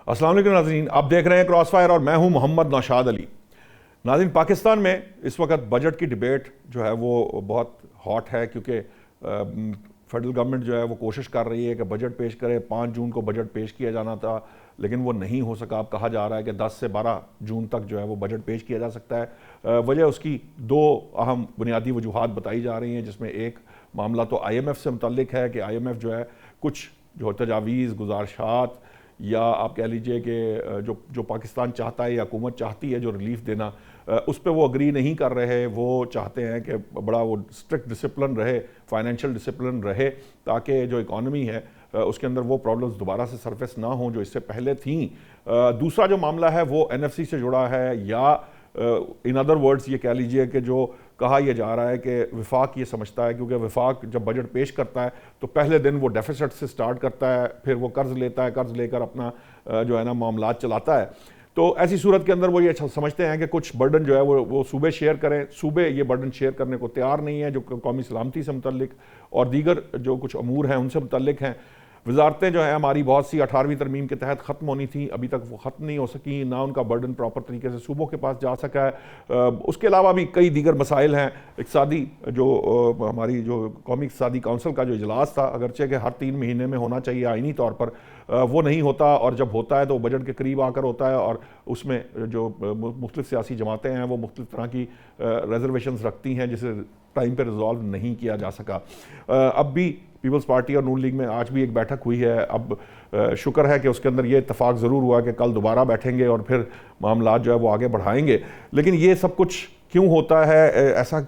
अस्सलाम वालेकुम नाज़रीन, आप देख रहे हैं क्रॉस फायर और मैं हूं मोहम्मद नौशाद अली। नाज़रीन, पाकिस्तान में इस वक्त बजट की डिबेट जो है वो बहुत हॉट है, क्योंकि फेडरल गवर्नमेंट जो है वो कोशिश कर रही है कि बजट पेश करे। 5 जून को बजट पेश किया जाना था, लेकिन वो नहीं हो सका। अब कहा जा रहा है कि 10 से 12 जून तक जो है वो बजट पेश किया जा सकता है। वजह उसकी 2 अहम बुनियादी वजूहात बताई जा रही हैं, जिसमें एक मामला तो IMF से मुतल्लिक है कि IMF जो है कुछ जो तजावीज़, गुजारिशात या आप कह लीजिए कि जो पाकिस्तान चाहता है या हुकूमत चाहती है जो रिलीफ देना, उस पर वो अग्री नहीं कर रहे। वो चाहते हैं कि बड़ा वो स्ट्रिक्ट डिसिप्लिन रहे, फाइनेंशियल डिसिप्लिन रहे, ताकि जो इकॉनमी है उसके अंदर वो प्रॉब्लम्स दोबारा से सरफेस ना हों जो इससे पहले थीं। दूसरा जो मामला है वो NFC से जुड़ा है, या इन अदर वर्ड्स ये कह लीजिए कि जो कहा यह जा रहा है कि वफाक ये समझता है, क्योंकि वफाक जब बजट पेश करता है तो पहले दिन वो डेफिसिट से स्टार्ट करता है, फिर वो कर्ज लेता है, कर्ज लेकर अपना जो है ना मामलात चलाता है। तो ऐसी सूरत के अंदर वो ये समझते हैं कि कुछ बर्डन जो है वो सूबे शेयर करें। सूबे ये बर्डन शेयर करने को तैयार नहीं है, जो कौमी सलामती से मुतल्लिक और दीगर जो कुछ अमूर हैं उनसे मुतल्लिक हैं। वजारतें जो है हमारी बहुत सी 18वीं तरमीम के तहत ख़त्म होनी थी, अभी तक वो ख़त्म नहीं हो सकी, ना उनका बर्डन प्रॉपर तरीके से सूबों के पास जा सका है। उसके अलावा भी कई दीगर मसाइल हैं। इक़्तिसादी जो हमारी जो कौमी इक़्तिसादी काउंसिल का जो इजलास था, अगरचे कि हर 3 महीने में होना चाहिए आइनी तौर पर, वो नहीं होता, और जब होता है तो बजट के करीब आकर होता है, और उसमें जो मुख्तलिफ सियासी जमातें हैं वो मुख्तलिफ तरह की रिजर्वेशंस रखती हैं, जिसे टाइम पर रिजॉल्व नहीं किया जा सका। अब भी पीपल्स पार्टी और नून लीग में आज भी एक बैठक हुई है। अब शुक्र है कि उसके अंदर ये इत्तेफाक ज़रूर हुआ कि कल दोबारा बैठेंगे और फिर मामला जो है वो आगे बढ़ाएंगे। लेकिन ये सब कुछ क्यों होता है, ऐसा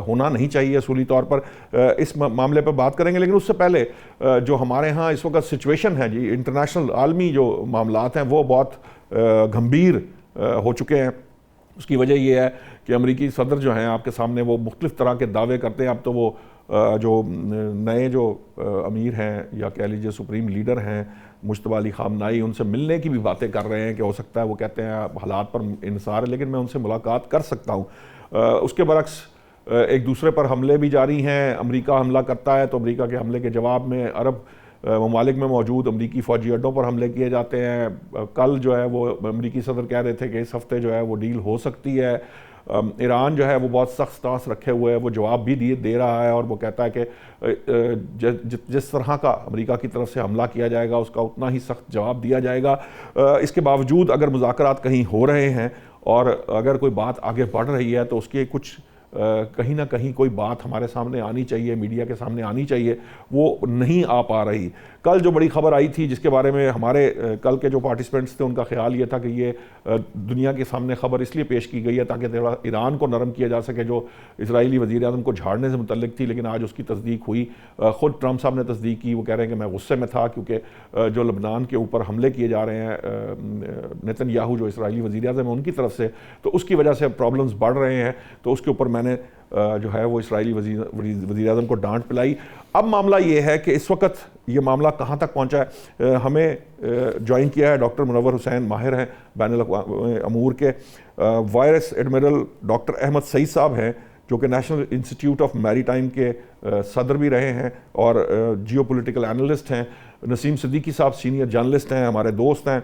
होना नहीं चाहिए असूली तौर पर। इस मामले पर बात करेंगे, लेकिन उससे पहले जो हमारे यहाँ इस वक्त सिचुएशन है जी, इंटरनेशनल आलमी जो मामलात हैं वो बहुत गंभीर हो चुके हैं। उसकी वजह यह है कि अमेरिकी सदर जो हैं आपके सामने वो मुख्तलिफ तरह के दावे करते हैं। अब तो वो जो नए जो अमीर हैं या कह लीजिए सुप्रीम लीडर हैं मुश्तबा अली खामनाई, उनसे मिलने की भी बातें कर रहे हैं कि हो सकता है, वो कहते हैं हालात पर इंसार है लेकिन मैं उनसे मुलाकात कर सकता हूँ। उसके बरक्स एक दूसरे पर हमले भी जारी हैं। अमेरिका हमला करता है तो अमेरिका के हमले के जवाब में अरब ममालिक में मौजूद अमरीकी फ़ौजी अड्डों पर हमले किए जाते हैं। कल जो है वो अमरीकी सदर कह रहे थे कि इस हफ्ते जो है वो डील हो सकती है। ईरान जो है वो बहुत सख्त स्टांस रखे हुए है, वो जवाब भी दे रहा है, और वो कहता है कि जिस तरह का अमेरिका की तरफ से हमला किया जाएगा उसका उतना ही सख्त जवाब दिया जाएगा। इसके बावजूद अगर मुज़ाकरात कहीं हो रहे हैं और अगर कोई बात आगे बढ़ रही है तो उसके कुछ कहीं ना कहीं कोई बात हमारे सामने आनी चाहिए, मीडिया के सामने आनी चाहिए, वो नहीं आ पा रही। कल जो बड़ी खबर आई थी जिसके बारे में हमारे कल के जो पार्टिसिपेंट्स थे उनका ख्याल ये था कि ये दुनिया के सामने खबर इसलिए पेश की गई है ताकि थोड़ा ईरान को नरम किया जा सके, जो इजरायली वज़ीर-ए-आज़म को झाड़ने से मुतल्लिक थी, लेकिन आज उसकी तस्दीक हुई। ख़ुद ट्रंप साहब ने तस्दीक की। वो कह रहे हैं कि मैं गुस्से में था क्योंकि जो लबनान के ऊपर हमले किए जा रहे हैं नेतन्याहू जो इजरायली वज़ीर-ए-आज़म है उनकी तरफ से, तो उसकी वजह से प्रॉब्लम्स बढ़ रहे हैं। तो उसके ऊपर मैंने जो है वो इजरायली वज़ीर-ए-आज़म को डांट पिलाई। अब मामला ये है कि इस वक्त ये मामला कहाँ तक पहुँचा है। हमें ज्वाइन किया है डॉक्टर मुनव्वर हुसैन, माहिर हैं बैनुल-अक़वामी अमूर के। Vice admiral doctor Ahmed Saeed sahab हैं जो कि नेशनल इंस्टीट्यूट ऑफ मैरीटाइम के सदर भी रहे हैं और जियो पोलिटिकल एनालिस्ट हैं। नसीम सिद्दीकी साहब सीनियर जर्नलिस्ट हैं, हमारे दोस्त हैं,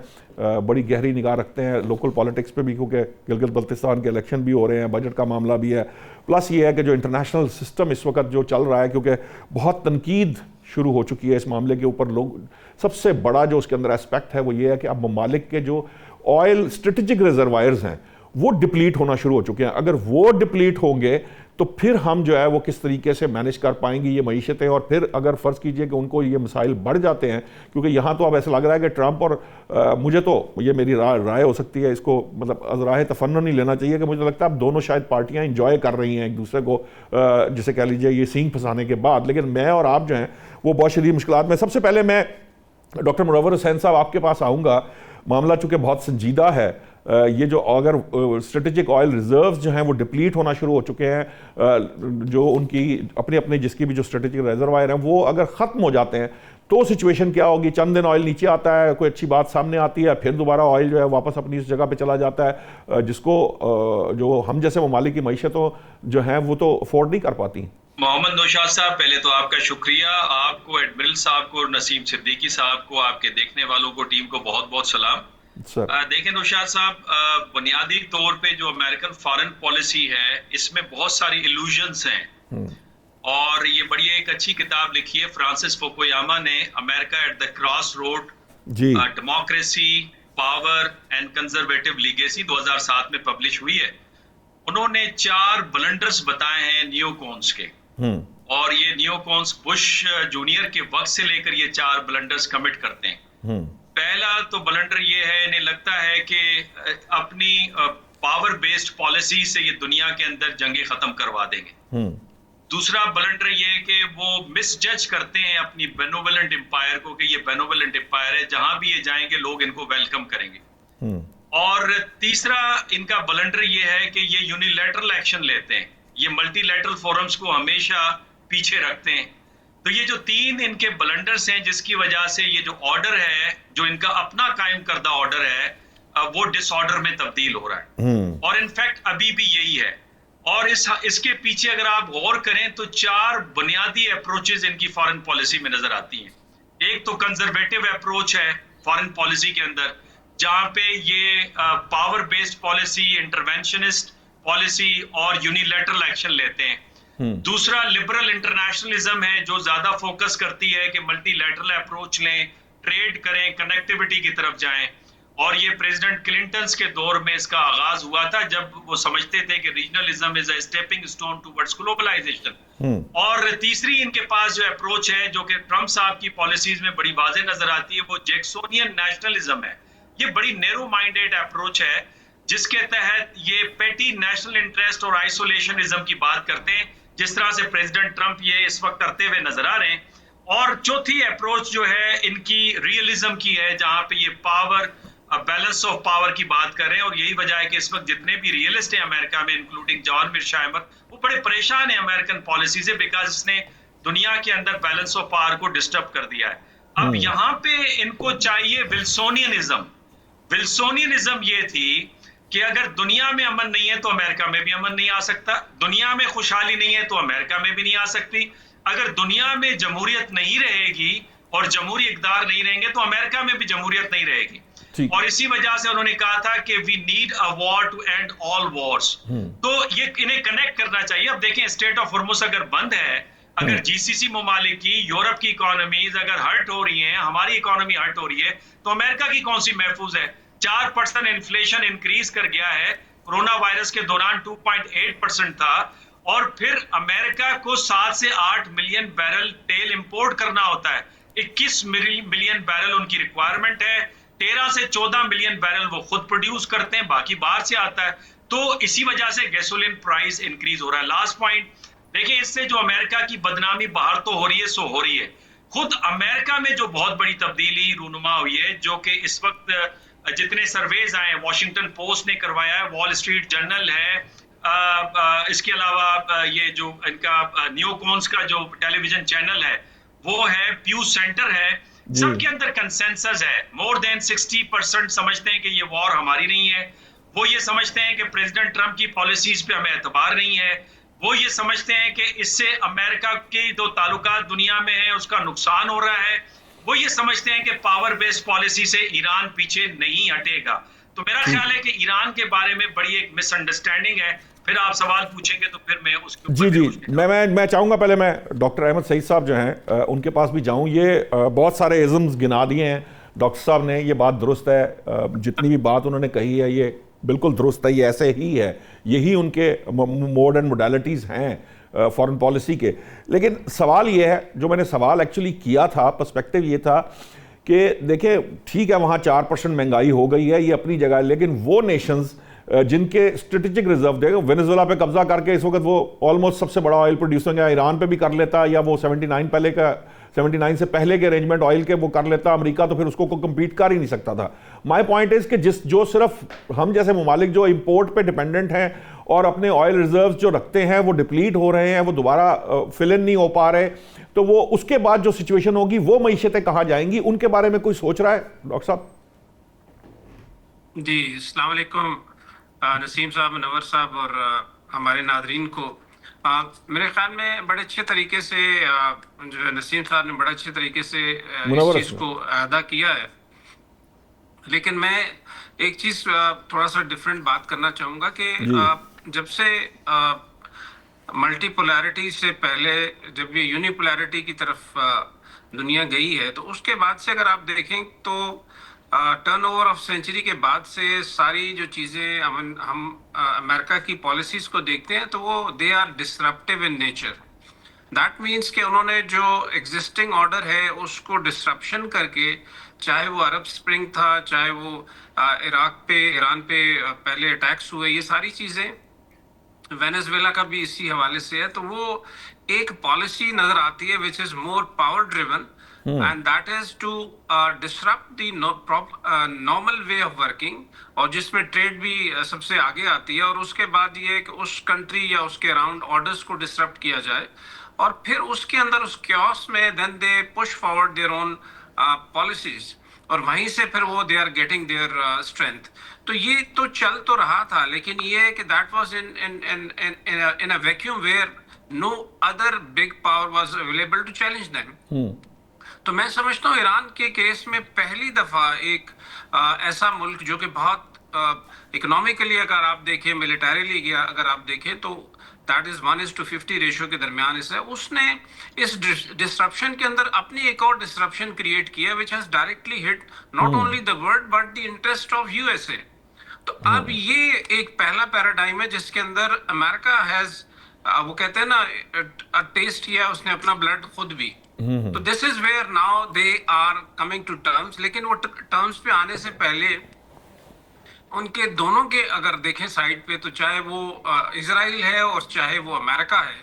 बड़ी गहरी निगाह रखते हैं लोकल पॉलिटिक्स पे भी, क्योंकि गिलगित बल्तिस्तान के इलेक्शन भी हो रहे हैं, बजट का मामला भी है। प्लस ये है कि जो इंटरनेशनल सिस्टम इस वक्त जो चल रहा है, क्योंकि बहुत तनकीद शुरू हो चुकी है इस मामले के ऊपर। लोग सबसे बड़ा जो उसके अंदर एस्पेक्ट है वो ये है कि अब ममालिक के जो ऑयल स्ट्रेटेजिक रिजर्वायर्स हैं वो डिप्लीट होना शुरू हो चुके हैं। अगर वो डिप्लीट होंगे तो फिर हम जो है वो किस तरीके से मैनेज कर पाएंगे ये मईशतें। और फिर अगर फ़र्ज़ कीजिए कि उनको ये मसाइल बढ़ जाते हैं, क्योंकि यहाँ तो अब ऐसा लग रहा है कि ट्रंप और मुझे तो ये मेरी राय हो सकती है, इसको मतलब अज़राए तफन्नुन नहीं लेना चाहिए, कि मुझे लगता है अब दोनों शायद पार्टियाँ इंजॉय कर रही हैं एक दूसरे को, जिसे कह लीजिए ये सींग फंसाने के बाद। लेकिन मैं और आप जो हैं वो बहुत शदीद मुश्किलात में। सबसे पहले मैं डॉक्टर मुनव्वर हुसैन साहब आपके पास आऊँगा। मामला चूँकि बहुत संजीदा है, ये जो अगर स्ट्रेटेजिक ऑयल रिजर्व्स जो हैं वो डिप्लीट होना शुरू हो चुके हैं, जो उनकी अपने अपने जिसकी भी जो स्ट्रेटेजिक रिजर्वायर हैं वो अगर ख़त्म हो जाते हैं तो सिचुएशन क्या होगी। चंद दिन ऑयल नीचे आता है, कोई अच्छी बात सामने आती है, फिर दोबारा ऑयल जो है वापस अपनी इस जगह पे चला जाता है, जिसको जो हम जैसे ममालिक की मईशतों जो हैं वो तो अफोर्ड नहीं कर पाती। मोहम्मद नौशाद साहब, पहले तो आपका शुक्रिया। आपको, एडमिरल साहब को, नसीम सिद्दीकी साहब को, आपके देखने वालों को, टीम को बहुत बहुत सलाम। सर। देखें नौशाद साहब, बुनियादी तौर पे जो अमेरिकन फॉरेन पॉलिसी है इसमें बहुत सारी इल्यूजन्स हैं। और ये बड़ी एक अच्छी किताब लिखी है फ्रांसिस फुकुयामा ने, America at the cross road, जी। Democracy, power and conservative legacy, 2007 में पब्लिश हुई है। उन्होंने 4 ब्लंडर्स बताए हैं नियोकॉन्स के। और ये नियोकॉन्स बुश जूनियर के वक्त से लेकर ये 4 ब्लंडर्स कमिट करते हैं। पहला तो ब्लंडर ये है, इन्हें लगता है कि अपनी पावर बेस्ड पॉलिसी से ये दुनिया के अंदर जंगे खत्म करवा देंगे। दूसरा ब्लंडर ये है कि वो मिसजज करते हैं अपनी बेनोवलेंट एम्पायर को कि ये बेनोवलेंट एम्पायर है, जहां भी ये जाएंगे लोग इनको वेलकम करेंगे। और तीसरा इनका ब्लंडर ये है कि ये यूनिलैटरल एक्शन लेते हैं, ये मल्टीलैटरल फोरम्स को हमेशा पीछे रखते हैं। तो ये जो 3 इनके ब्लंडर्स हैं जिसकी वजह से ये जो ऑर्डर है, जो इनका अपना कायम करदा ऑर्डर है, वो डिसऑर्डर में तब्दील हो रहा है। और इनफैक्ट अभी भी यही है। और इसके पीछे अगर आप गौर करें तो 4 बुनियादी अप्रोचेस इनकी फॉरेन पॉलिसी में नजर आती हैं। एक तो कंजर्वेटिव अप्रोच है फॉरेन पॉलिसी के अंदर, जहां पे ये power based policy, interventionist policy और यूनिलैटरल एक्शन लेते हैं। दूसरा लिबरल इंटरनेशनलिज्म है, जो ज्यादा फोकस करती है कि मल्टीलैटरल अप्रोच लें, ट्रेड करें, कनेक्टिविटी की तरफ जाएं। और ये प्रेसिडेंट क्लिंटन के दौर में इसका आगाज हुआ था, जब वो समझते थे कि regionalism is a stepping stone towards globalisation. और तीसरी इनके पास जो अप्रोच है, जो कि ट्रंप साहब की पॉलिसीज में बड़ी वाज़ेह नजर आती है, वो जैक्सोनियन नेशनलिज्म है। ये बड़ी नैरो माइंडेड अप्रोच है, जिसके तहत ये पेटी नेशनल इंटरेस्ट और आइसोलेशनिज्म की बात करते हैं, जिस तरह से प्रेसिडेंट ट्रंप ये इस वक्त करते हुए नजर आ रहे हैं। और चौथी अप्रोच जो है इनकी रियलिज्म की है, जहां पे ये पावर, बैलेंस ऑफ पावर की बात कर रहे हैं। और यही वजह है कि इस वक्त जितने भी रियलिस्ट हैं अमेरिका में, इंक्लूडिंग जॉन मिर्शा अहमद, वो बड़े परेशान है अमेरिकन पॉलिसी से, बिकॉज इसने दुनिया के अंदर बैलेंस ऑफ पावर को डिस्टर्ब कर दिया है। अब यहाँ पे इनको चाहिए विल्सोनियनिज्म। विल्सोनियनिज्म ये थी कि अगर दुनिया में अमन नहीं है तो अमेरिका में भी अमन नहीं आ सकता, दुनिया में खुशहाली नहीं है तो अमेरिका में भी नहीं आ सकती, अगर दुनिया में जमहूरियत नहीं रहेगी और जमहूरी इक़्तिदार नहीं रहेंगे तो अमेरिका में भी जमहूरियत नहीं रहेगी। और इसी वजह से उन्होंने कहा था कि we need a war to end all wars. तो ये इन्हें कनेक्ट करना चाहिए। अब देखें, स्टेट ऑफ हॉर्मुज़ अगर बंद है, अगर जीसीसी ममालिक की, यूरोप की इकोनॉमीज अगर हर्ट हो रही हैं, हमारी इकोनॉमी हर्ट हो रही है, तो अमेरिका की कौन सी महफूज है? 4% इन्फ्लेशन इंक्रीज कर गया है, कोरोना वायरस के दौरान 2.8% था। और फिर अमेरिका को 7 से 8 मिलियन बैरल तेल इंपोर्ट करना होता है। 21 मिलियन बैरल उनकी रिक्वायरमेंट है, 13 से 14 मिलियन बैरल वो खुद प्रोड्यूस करते हैं, बाकी बाहर से आता है। तो इसी वजह से गैसोलीन प्राइस इंक्रीज हो रहा है। लास्ट पॉइंट देखिए, इससे जो अमेरिका की बदनामी बाहर तो हो रही है, सो हो रही है। खुद अमेरिका में जो बहुत बड़ी तब्दीली रूनुमा हुई है, जो कि इस वक्त जितने सर्वेज आए, वॉशिंगटन पोस्ट ने करवाया है, वॉल स्ट्रीट जर्नल है, इसके अलावा ये जो इनका न्यूकॉन्स का जो टेलीविजन चैनल है वो है, प्यू सेंटर है, सबके अंदर कंसेंसस है। मोर देन 60% समझते हैं कि ये वॉर हमारी नहीं है। वो ये समझते हैं कि प्रेसिडेंट ट्रंप की पॉलिसीज पे हमें एतबार नहीं है। वो ये समझते हैं कि इससे अमेरिका के जो ताल्लुकात दुनिया में है उसका नुकसान हो रहा है। वो ये समझते हैं कि पावर बेस्ड पॉलिसी से ईरान पीछे नहीं हटेगा। तो मेरा ख्याल है कि ईरान के बारे में बड़ी एक मिसअंडरस्टैंडिंग है। फिर आप सवाल पूछेंगे तो फिर मैं उसके जी मैं चाहूँगा पहले मैं डॉक्टर अहमद सईद साहब जो हैं उनके पास भी जाऊँ। ये बहुत सारे इज़म्स गिना दिए हैं डॉक्टर साहब ने, ये बात दुरुस्त है, जितनी भी बात उन्होंने कही है ये बिल्कुल दुरुस्त है, ये ऐसे ही है, यही उनके मोड एंड मोडालिटीज़ हैं फॉरेन पॉलिसी के। लेकिन सवाल ये है, जो मैंने सवाल एक्चुअली किया था, पर्सपेक्टिव ये था कि देखिए ठीक है वहाँ 4% महंगाई हो गई है, ये अपनी जगह है, लेकिन वो नेशंस जिनके स्ट्रेटेजिक रिजर्व, देखो वेनेजुएला पे कब्जा करके इस वक्त वो ऑलमोस्ट सबसे बड़ा ऑयल प्रोड्यूसर, या ईरान पे भी कर लेता, या वो 79 से पहले के अरेंजमेंट ऑयल के वो कर लेता अमेरिका, तो फिर उसको कोई कम्पीट कर ही नहीं सकता था। माय पॉइंट इज कि जो सिर्फ हम जैसे ममालिक जो इंपोर्ट पे डिपेंडेंट हैं और अपने ऑयल रिजर्व जो रखते हैं वो डिप्लीट हो रहे हैं, वो दोबारा फिल इन नहीं हो पा रहे, तो वो उसके बाद जो सिचुएशन होगी वो मईशतें कहाँ जाएंगी, उनके बारे में कोई सोच रहा है डॉक्टर साहब? जी, अस्सलाम वालेकुम नसीम साहब, मुनव्वर साहब और हमारे नादरीन को। मेरे ख्याल में बड़े अच्छे तरीके से जो नसीम साहब ने बड़े अच्छे तरीके से इस चीज़ को अदा किया है। लेकिन मैं एक चीज थोड़ा सा डिफरेंट बात करना चाहूंगा कि जी। जब से मल्टीपोलैरिटी से पहले जब ये यूनिपोलैरिटी की तरफ दुनिया गई है, तो उसके बाद से अगर आप देखें तो टर्नओवर ऑफ सेंचुरी के बाद से सारी जो चीजें हम अमेरिका की पॉलिसीज को देखते हैं तो वो they are disruptive in nature. That means कि उन्होंने जो एग्जिस्टिंग ऑर्डर है उसको डिसरप्शन करके, चाहे वो अरब स्प्रिंग था, चाहे वो इराक पे, ईरान पे पहले अटैक्स हुए, ये सारी चीजें, वेनेजुएला का भी इसी हवाले से है, तो वो एक पॉलिसी नजर आती है which is more power driven, and that is to disrupt the normal way of working, और जिसमें ट्रेड भी सबसे आगे आती है, और उसके बाद ये कि उस कंट्री या उसके अराउंड ऑर्डर्स को डिसरप्ट किया जाए, और फिर उसके अंदर उस क्योस में then they push forward their own policies, और वहीं से फिर वो they are getting their strength. तो ये तो चल तो रहा था, लेकिन ये है कि that was in a vacuum where no other big power was available to challenge them. तो मैं समझता हूँ ईरान के केस में पहली दफा एक ऐसा मुल्क जो कि बहुत इकोनॉमिकली अगर आप देखें, मिलिटरीली अगर आप देखें, तो दैट इज 1:50 रेशियो के दरमियान है, उसने इस डिसरप्शन के अंदर अपनी एक और डिसरप्शन क्रिएट किया which has directly hit not only the world but the interest of USA. तो अब ये एक पहला पैराडाइम है जिसके अंदर अमेरिका हैज, वो कहते हैं ना, टेस्ट किया उसने अपना ब्लड खुद भी। तो this is where now they are coming to terms, लेकिन वो टर्म्स पे आने से पहले उनके दोनों के अगर देखें साइड पे, तो चाहे वो इजराइल है और चाहे वो अमेरिका है,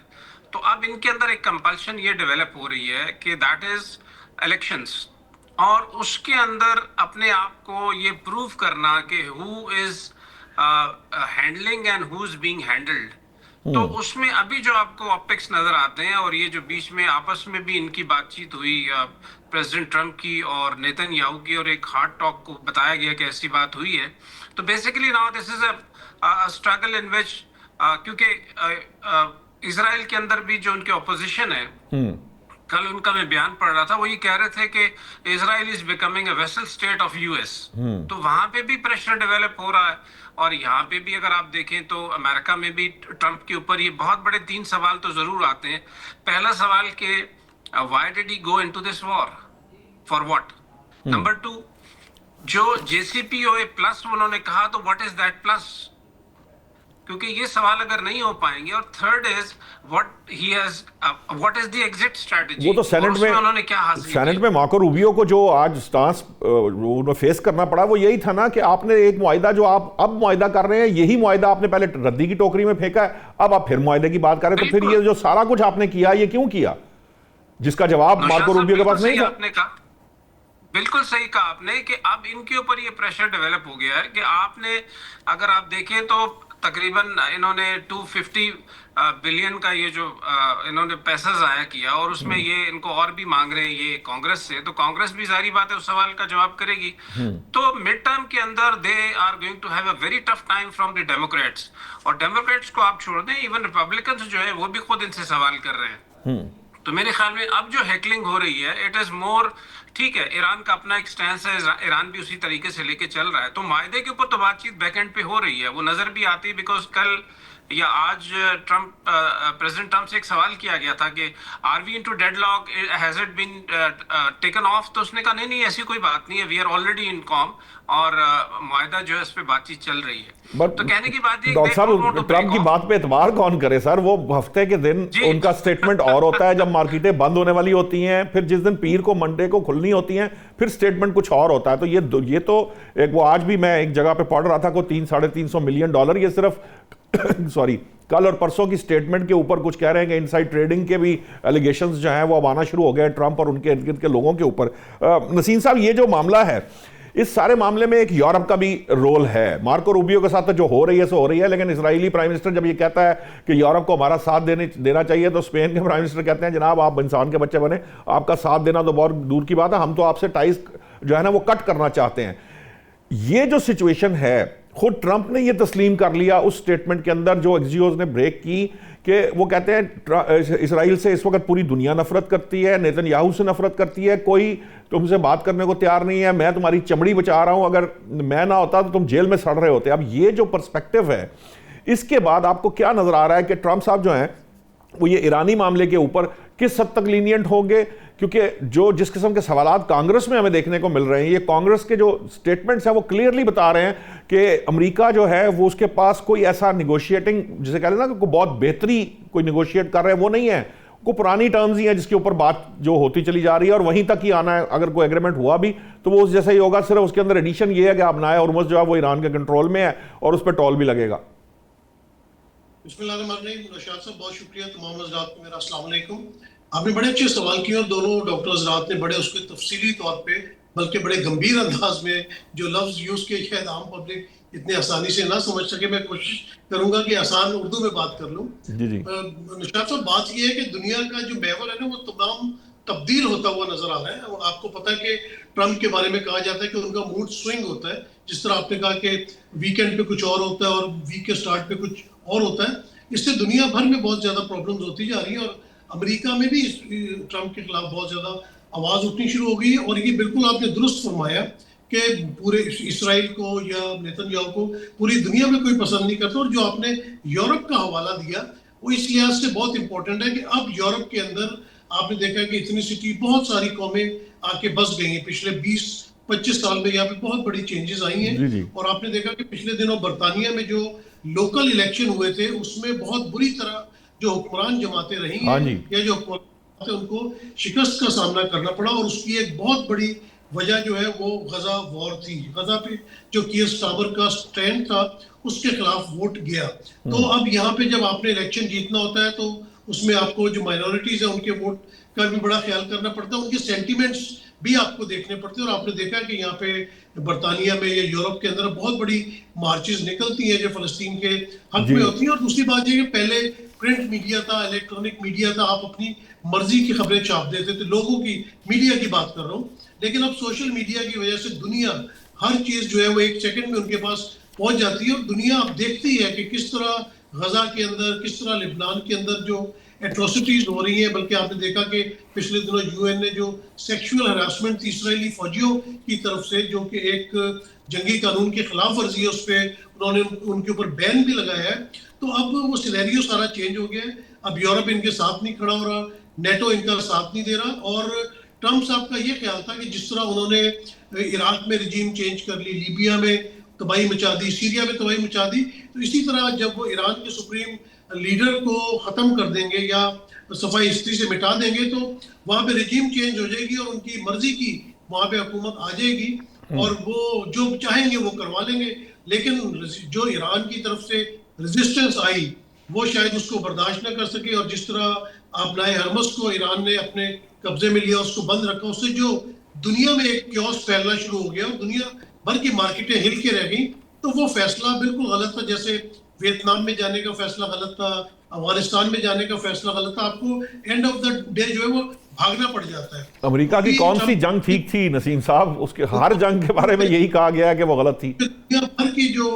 तो अब इनके अंदर एक कंपल्शन ये डेवलप हो रही है कि दैट इज इलेक्शंस, और उसके अंदर अपने आप को ये प्रूव करना कि who is handling and who is being handled. तो उसमें अभी जो आपको ऑप्टिक्स नजर आते हैं, और ये जो बीच में आपस में भी इनकी बातचीत हुई प्रेसिडेंट ट्रम्प की और नेतन्याहू की, और एक हार्ड टॉक को बताया गया कि ऐसी बात हुई है। तो basically now this is a struggle in which, क्योंकि इजराइल के अंदर भी जो उनके ऑपोजिशन है, कल उनका मैं बयान पढ़ रहा था, वो ये कह रहे थे कि Israel is becoming a vessel state of US. तो वहां पे भी प्रेशर डेवलप हो रहा है, और यहाँ पे भी अगर आप देखें तो अमेरिका में भी ट्रम्प के ऊपर ये बहुत बड़े 3 सवाल तो जरूर आते हैं। पहला सवाल कि why did he go into this war, for what. Number 2, जो JCPOA प्लस उन्होंने कहा, तो व्हाट इज दैट प्लस, क्योंकि ये सवाल अगर नहीं हो पाएंगे। और third is what is the exit strategy, वो तो सेनेट में उन्होंने क्या हासिल किया। सेनेट में मार्को रूबियो को जो आज स्टांस उन्हें फेस करना पड़ा, वो यही था ना कि आपने एक मुआहिदा जो आप अब मुआहिदा कर रहे हैं, यही मुआहिदा आपने पहले रद्दी की टोकरी में फेंका है, अब आप फिर मुआहिदे की बात कर रहे हैं। तो फिर ये जो सारा कुछ आपने किया, ये क्यों किया, जिसका जवाब मार्को रूबियो के पास नहीं था। आपने कहा, बिल्कुल सही कहा आपने कि अब इनके ऊपर ये प्रेशर डेवलप हो गया है कि आपने, अगर आप देखें तो तकरीबन इन्होंने 250 बिलियन का ये जो इन्होंने पैसा जाया किया, और उसमें ये इनको और भी मांग रहे हैं ये कांग्रेस से, तो कांग्रेस भी जारी बात है उस सवाल का जवाब करेगी। तो मिड टर्म के अंदर they are going to have a very tough time from the democrats, और डेमोक्रेट्स को आप छोड़ दें, इवन रिपब्लिकन्स जो है वो भी खुद इनसे सवाल कर रहे हैं। तो मेरे ख्याल में अब जो हैकलिंग हो रही है, इट इज मोर, ठीक है, ईरान का अपना एक स्टैंस है, ईरान भी उसी तरीके से लेके चल रहा है, तो मायदे के ऊपर तो बातचीत बैकएंड पे हो रही है, वो नजर भी आती है। बिकॉज कल या आज प्रेसिडेंट ट्रम्प से एक सवाल किया गया था कि are we into deadlock, has it been taken off, तो उसने कहा नहीं ऐसी कोई बात नहीं है, we are already in calm, और मुआहिदा जो है इस पे बातचीत चल रही है। तो कहने की बात ये, डॉक्टर साहब, ट्रम्प की बात पे एतबार कौन करे सर, वो हफ्ते के दिन उनका स्टेटमेंट और होता है जब मार्केटें बंद होने वाली होती हैं, फिर जिस दिन पीर को मंडे को खुलनी होती हैं, फिर स्टेटमेंट कुछ और होता है। तो ये तो एक, वो आज भी मैं एक जगह पे पढ़ रहा था को $300-350 मिलियन ये सिर्फ सॉरी कल और परसों की स्टेटमेंट के ऊपर कुछ कह रहे हैं कि इनसाइड ट्रेडिंग के भी एलिगेशंस जो हैं वो अब आना शुरू हो गए ट्रंप और उनके इर्द गिर्द के लोगों के ऊपर। नसीम साहब, ये जो मामला है, इस सारे मामले में एक यूरोप का भी रोल है। मार्को रूबियो के साथ तो जो हो रही है सो हो रही है, लेकिन इजरायली प्राइम मिनिस्टर जब ये कहता है कि यूरोप को हमारा साथ देना चाहिए, तो स्पेन के प्राइम मिनिस्टर कहते हैं जनाब आप इंसान के बच्चे बने, आपका साथ देना तो बहुत दूर की बात है, हम तो आपसे टाइज जो है ना वो कट करना चाहते हैं। ये जो सिचुएशन है, खुद ट्रंप ने ये तस्लीम कर लिया उस स्टेटमेंट के अंदर जो एक्सियोस ने ब्रेक की, कि वो कहते हैं इसराइल से इस वक्त पूरी दुनिया नफरत करती है, नेतन्याहू से नफरत करती है, कोई तुमसे बात करने को तैयार नहीं है, मैं तुम्हारी चमड़ी बचा रहा हूं, अगर मैं ना होता तो तुम जेल में सड़ रहे होते। अब ये जो पर्सपेक्टिव है, इसके बाद आपको क्या नजर आ रहा है कि ट्रंप साहब जो हैं वो ये ईरानी मामले के ऊपर किस हद तक लीनियंट होंगे? क्योंकि जो जिस किस्म के सवालात कांग्रेस में हमें देखने को मिल रहे हैं, ये कांग्रेस के जो स्टेटमेंट्स हैं वो क्लियरली बता रहे हैं कि अमेरिका जो है वो उसके पास कोई ऐसा निगोशिएटिंग, जिसे कहते हैं ना कि बहुत बेहतरी कोई निगोशिएट कर रहे हैं, वो नहीं है, को पुरानी टर्म्स ही हैं जिसके ऊपर बात जो होती चली जा रही है और वहीं तक ही आना है। अगर कोई एग्रीमेंट हुआ भी तो वो उस जैसा ही होगा, सिर्फ उसके अंदर एडिशन ये है कि अब नाया हॉर्मुज़ जो है वो ईरान के कंट्रोल में है और उस पर टोल भी लगेगा। नौशाद साहब, बहुत शुक्रिया तमाम हज़रात को मेरा अस्सलाम वालेकुम। आपने बड़े अच्छे सवाल किए और दोनों डॉक्टर हज़रात ने बड़े उसके तफसीली तौर पे बल्कि बड़े गंभीर अंदाज में जो लफ्ज़ यूज़ किए, शायद आम पब्लिक इतने आसानी से ना समझ सके। मैं कोशिश करूंगा कि आसान उर्दू में बात कर लूँ। नौशाद साहब, बात यह है कि दुनिया का जो महवर है ना वो तमाम तब्दील होता हुआ नजर आ रहा है। आपको पता है कि ट्रंप के बारे में कहा जाता है कि उनका मूड स्विंग होता है, जिस तरह आपने कहा कि वीकेंड पे कुछ और होता है और वीक के स्टार्ट पे कुछ और होता है। इससे दुनिया भर में बहुत ज्यादा प्रॉब्लम्स होती जा रही है और अमेरिका में भी ट्रंप के खिलाफ बहुत ज्यादा आवाज उठनी शुरू हो गई है। और ये बिल्कुल आपने दुरुस्त फरमाया कि पूरे इसराइल को या नेतन्याहू को पूरी दुनिया में कोई पसंद नहीं करता। और जो आपने यूरोप का हवाला दिया वो इस लिहाज से बहुत इंपॉर्टेंट है कि अब यूरोप के अंदर आपने देखा कि इथनिसिटी बहुत सारी कौमें आके बस गई हैं। पिछले 20-25 साल में यहाँ पे बहुत बड़ी चेंजेस आई हैं। और आपने देखा कि पिछले दिनों बरतानिया में जो लोकल इलेक्शन हुए थे उसमें बहुत बुरी तरह जो हुक्मरान जमातें रही हैं या जो हुक्मरान थे उनको शिकस्त का सामना करना पड़ा। और उसकी एक बहुत बड़ी वजह जो है वो गजा वॉर थी। गजा पे जो कीयर स्टार्मर का स्टैंड था उसके खिलाफ वोट गया। तो अब यहाँ पे जब आपने इलेक्शन जीतना होता है तो उसमें आपको जो माइनॉरिटीज है उनके वोट का भी बड़ा ख्याल करना पड़ता है, उनके सेंटिमेंट्स भी आपको देखने पड़ते हैं। और आपने देखा कि यहाँ पे बरतानिया में या यूरोप के अंदर बहुत बड़ी मार्चेस निकलती हैं जो फलस्तीन के हक में होती हैं। और दूसरी बात ये कि पहले प्रिंट मीडिया था, इलेक्ट्रॉनिक मीडिया था, आप अपनी मर्जी की खबरें छाप देते थे, लोगों की मीडिया की बात कर रहा हूँ। लेकिन अब सोशल मीडिया की वजह से दुनिया हर चीज जो है वो एक सेकंड में उनके पास पहुंच जाती है। और दुनिया अब देखती है कि किस तरह गजा के अंदर, किस तरह लिबनान के अंदर जो एट्रोसिटीज हो रही है। बल्कि आपने देखा कि पिछले दिनों यूएन ने जो सेक्सुअल हरासमेंट थी इसराइली फौजियों की तरफ से, जो कि एक जंगी कानून के खिलाफ वर्जी है, उस पर उन्होंने उनके ऊपर बैन भी लगाया है। तो अब वो सिनेरियो सारा चेंज हो गया है। अब यूरोप इनके साथ नहीं खड़ा हो रहा, नेटो इनका साथ नहीं दे रहा। और ट्रंप साहब का ये ख्याल था कि जिस तरह उन्होंने इराक में रिजीम चेंज कर ली, लीबिया में तबाही मचा दी, सीरिया में तबाही मचा दी, तो इसी तरह जब वो ईरान के सुप्रीम लीडर को खत्म कर देंगे या सफाई हिस्ट्री से मिटा देंगे तो वहां पे रिजीम चेंज हो जाएगी और उनकी मर्जी की वहां पे हुकूमत आ जाएगी और वो जो चाहेंगे वो करवा लेंगे। लेकिन जो ईरान की तरफ से रेजिस्टेंस आई वो शायद उसको बर्दाश्त न कर सके। और जिस तरह आप नाए हरमस को ईरान ने अपने कब्जे में लिया, उसको बंद रखा, उससे जो दुनिया में एक क्योस फैलना शुरू हो गया और दुनिया भर की मार्केटें हिल के रह गई। तो वो फैसला बिल्कुल गलत था। जैसे वियतनाम में जाने का फैसला गलत था, अफगानिस्तान में जाने का फैसला गलत था। आपको एंड ऑफ द डे जो है वो भागना पड़ जाता है। अमेरिका की कौन सी जंग ठीक थी नसीम साहब? उसके हर जंग के बारे में यही कहा गया है कि वो गलत थी। दुनिया भर की जो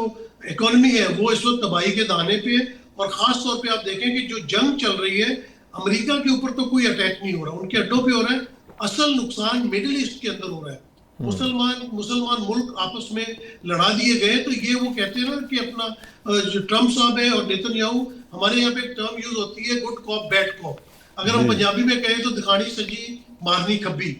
इकोनॉमी है वो इस वक्त तबाही के दाने पे है। और खास तौर पे आप देखें कि जो जंग चल रही है अमेरिका के ऊपर तो कोई अटैक नहीं हो रहा, उनके अड्डों पे हो रहा है। असल नुकसान मिडिल ईस्ट के अंदर हो रहा है। मुसलमान मुल्क आपस में लड़ा दिए गए। तो ये वो कहते हैं ना कि अपना जो ट्रंप साहब है और नेतन्याहू, हमारे यहाँ पे एक टर्म यूज होती है गुड कॉप बैड कॉप। अगर हम पंजाबी में कहें तो दिखानी सजी मारनी खब्बी।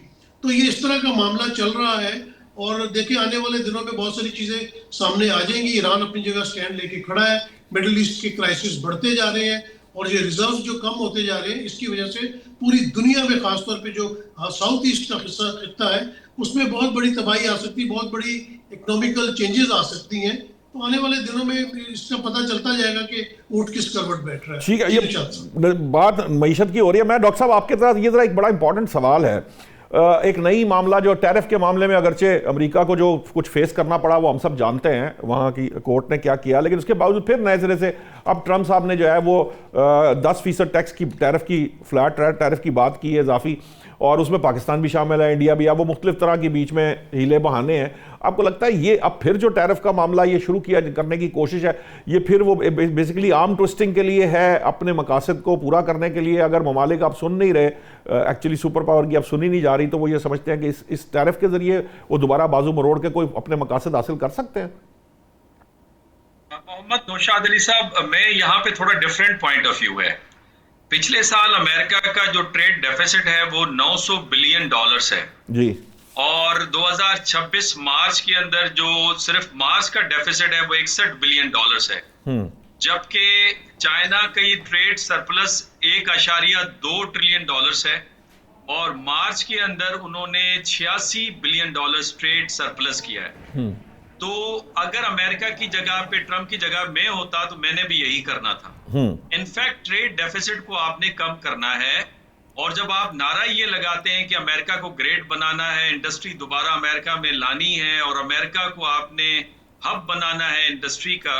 तो ये इस तरह का मामला चल रहा है। और देखिए आने वाले दिनों में बहुत सारी चीजें सामने आ जाएंगी। ईरान अपनी जगह स्टैंड लेके खड़ा है, मिडिल ईस्ट के क्राइसिस बढ़ते जा रहे हैं और ये रिजर्व जो कम होते जा रहे हैं, इसकी वजह से पूरी दुनिया में खासतौर पे जो साउथ ईस्ट का खिस्सा है उसमें बहुत बड़ी तबाही आ सकती है, बहुत बड़ी इकोनॉमिकल चेंजेस आ सकती हैं। तो आने वाले दिनों में इसका पता चलता जाएगा कि ऊंट किस करवट बैठ रहा है। ठीक है, ये बात मईशत की हो रही है। मैं डॉक्टर साहब आपके तरफ ये जरा एक बड़ा इंपॉर्टेंट सवाल है। एक नई मामला जो टैरिफ के मामले में अगरचे अमेरिका को जो कुछ फेस करना पड़ा वो हम सब जानते हैं, वहाँ की कोर्ट ने क्या किया, लेकिन उसके बावजूद फिर नए सिरे से अब ट्रंप साहब ने जो है वो 10% टैक्स की टैरिफ की फ्लैट टैरिफ की बात की है इजाफी। और उसमें पाकिस्तान भी शामिल है, इंडिया भी, अब वो मुख्तलिफ तरह के बीच में हीले बहाने हैं। आपको लगता है ये अब फिर जो टैरिफ का मामला ये शुरू किया करने की कोशिश है, ये फिर वो बेसिकली आर्म ट्विस्टिंग के लिए है, अपने मकासद को पूरा करने के लिए? अगर ममालिक आप सुन नहीं रहे, एक्चुअली सुपर पावर की अब सुनी नहीं जा रही, तो वो ये समझते हैं कि इस टैरिफ के जरिए वो दोबारा बाजू मरोड़ के कोई अपने मकासद हासिल कर सकते हैं। मोहम्मद नौशाद अली साहब, मैं यहाँ पे थोड़ा डिफरेंट पॉइंट ऑफ व्यू है। पिछले साल अमेरिका का जो ट्रेड डेफिसिट है वो 900 बिलियन डॉलर्स है जी, और 2026 मार्च के अंदर जो सिर्फ मार्च का डेफिसिट है वो 61 बिलियन डॉलर्स है, जबकि चाइना का ये ट्रेड सरप्लस 1.2 ट्रिलियन डॉलर्स है और मार्च के अंदर उन्होंने 86 बिलियन डॉलर्स ट्रेड सरप्लस किया है। तो अगर अमेरिका की जगह पे, ट्रम्प की जगह मैं होता तो मैंने भी यही करना था। इनफैक्ट ट्रेड डेफिसिट को आपने कम करना है, और जब आप नारा ये लगाते हैं कि अमेरिका को ग्रेट बनाना है, इंडस्ट्री दोबारा अमेरिका में लानी है और अमेरिका को आपने हब बनाना है इंडस्ट्री का,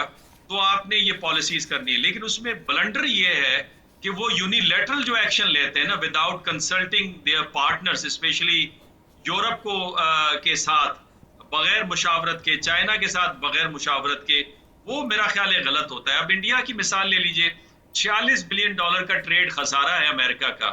तो आपने ये पॉलिसीज करनी है। लेकिन उसमें ब्लंडर ये है कि वो यूनिलैटरल जो एक्शन लेते हैं ना, without consulting there partners, specially Europe को के साथ बगैर मुशावरत के, चाइना के साथ बगैर मुशावरत के, वो मेरा ख्याल है गलत होता है। अब इंडिया की मिसाल ले लीजिए, 46 बिलियन डॉलर का ट्रेड खसारा है अमेरिका का,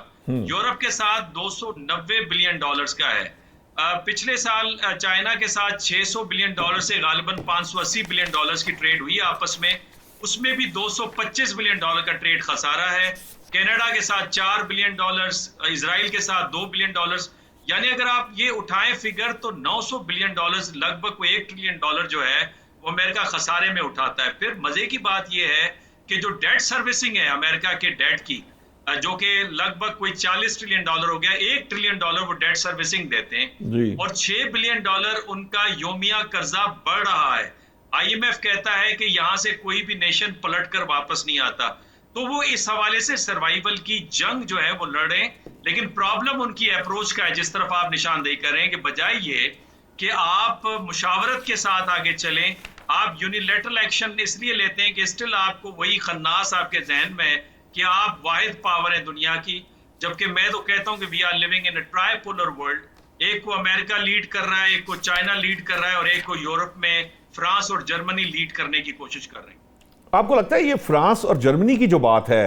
यूरोप के साथ 290 बिलियन डॉलर्स का है। पिछले साल चाइना के साथ 600 बिलियन डॉलर से गालिबन 580 बिलियन डॉलर्स की ट्रेड हुई आपस में, उसमें भी 225 बिलियन डॉलर का ट्रेड खसारा है। कनाडा के साथ 4 बिलियन डॉलर्स, इजराइल के साथ 2 बिलियन डॉलर्स, यानी अगर आप ये उठाएं फिगर तो 900 बिलियन डॉलर्स, लगभग 1 ट्रिलियन डॉलर जो है वो अमेरिका खसारे में उठाता है। फिर मजे की बात ये है कि जो डेट सर्विसिंग है अमेरिका के डेट की, जो कि लगभग कोई 40 ट्रिलियन डॉलर हो गया, 1 ट्रिलियन डॉलर वो डेट सर्विसिंग देते हैं और 6 बिलियन डॉलर उनका योमिया कर्जा बढ़ रहा है। IMF कहता है कि यहां से कोई भी नेशन पलट कर वापस नहीं आता। तो वो इस हवाले से सर्वाइवल की जंग जो है वो लड़े, लेकिन प्रॉब्लम उनकी अप्रोच का है, जिस तरफ आप निशानदेही कर रहे हैं, कि बजाय ये कि आप मुशावरत के साथ आगे चलें, आप यूनिलैटरल एक्शन इसलिए लेते हैं कि स्टिल आपको वही खन्नास आपके जहन में है कि आप वाहिद पावर है दुनिया की, जबकि मैं तो कहता हूं कि we are living in a tripolar world. एक को अमेरिका लीड कर रहा है, एक को चाइना लीड कर रहा है और एक को यूरोप में फ्रांस और जर्मनी लीड करने की कोशिश कर रहे हैं। आपको लगता है ये फ्रांस और जर्मनी की जो बात है,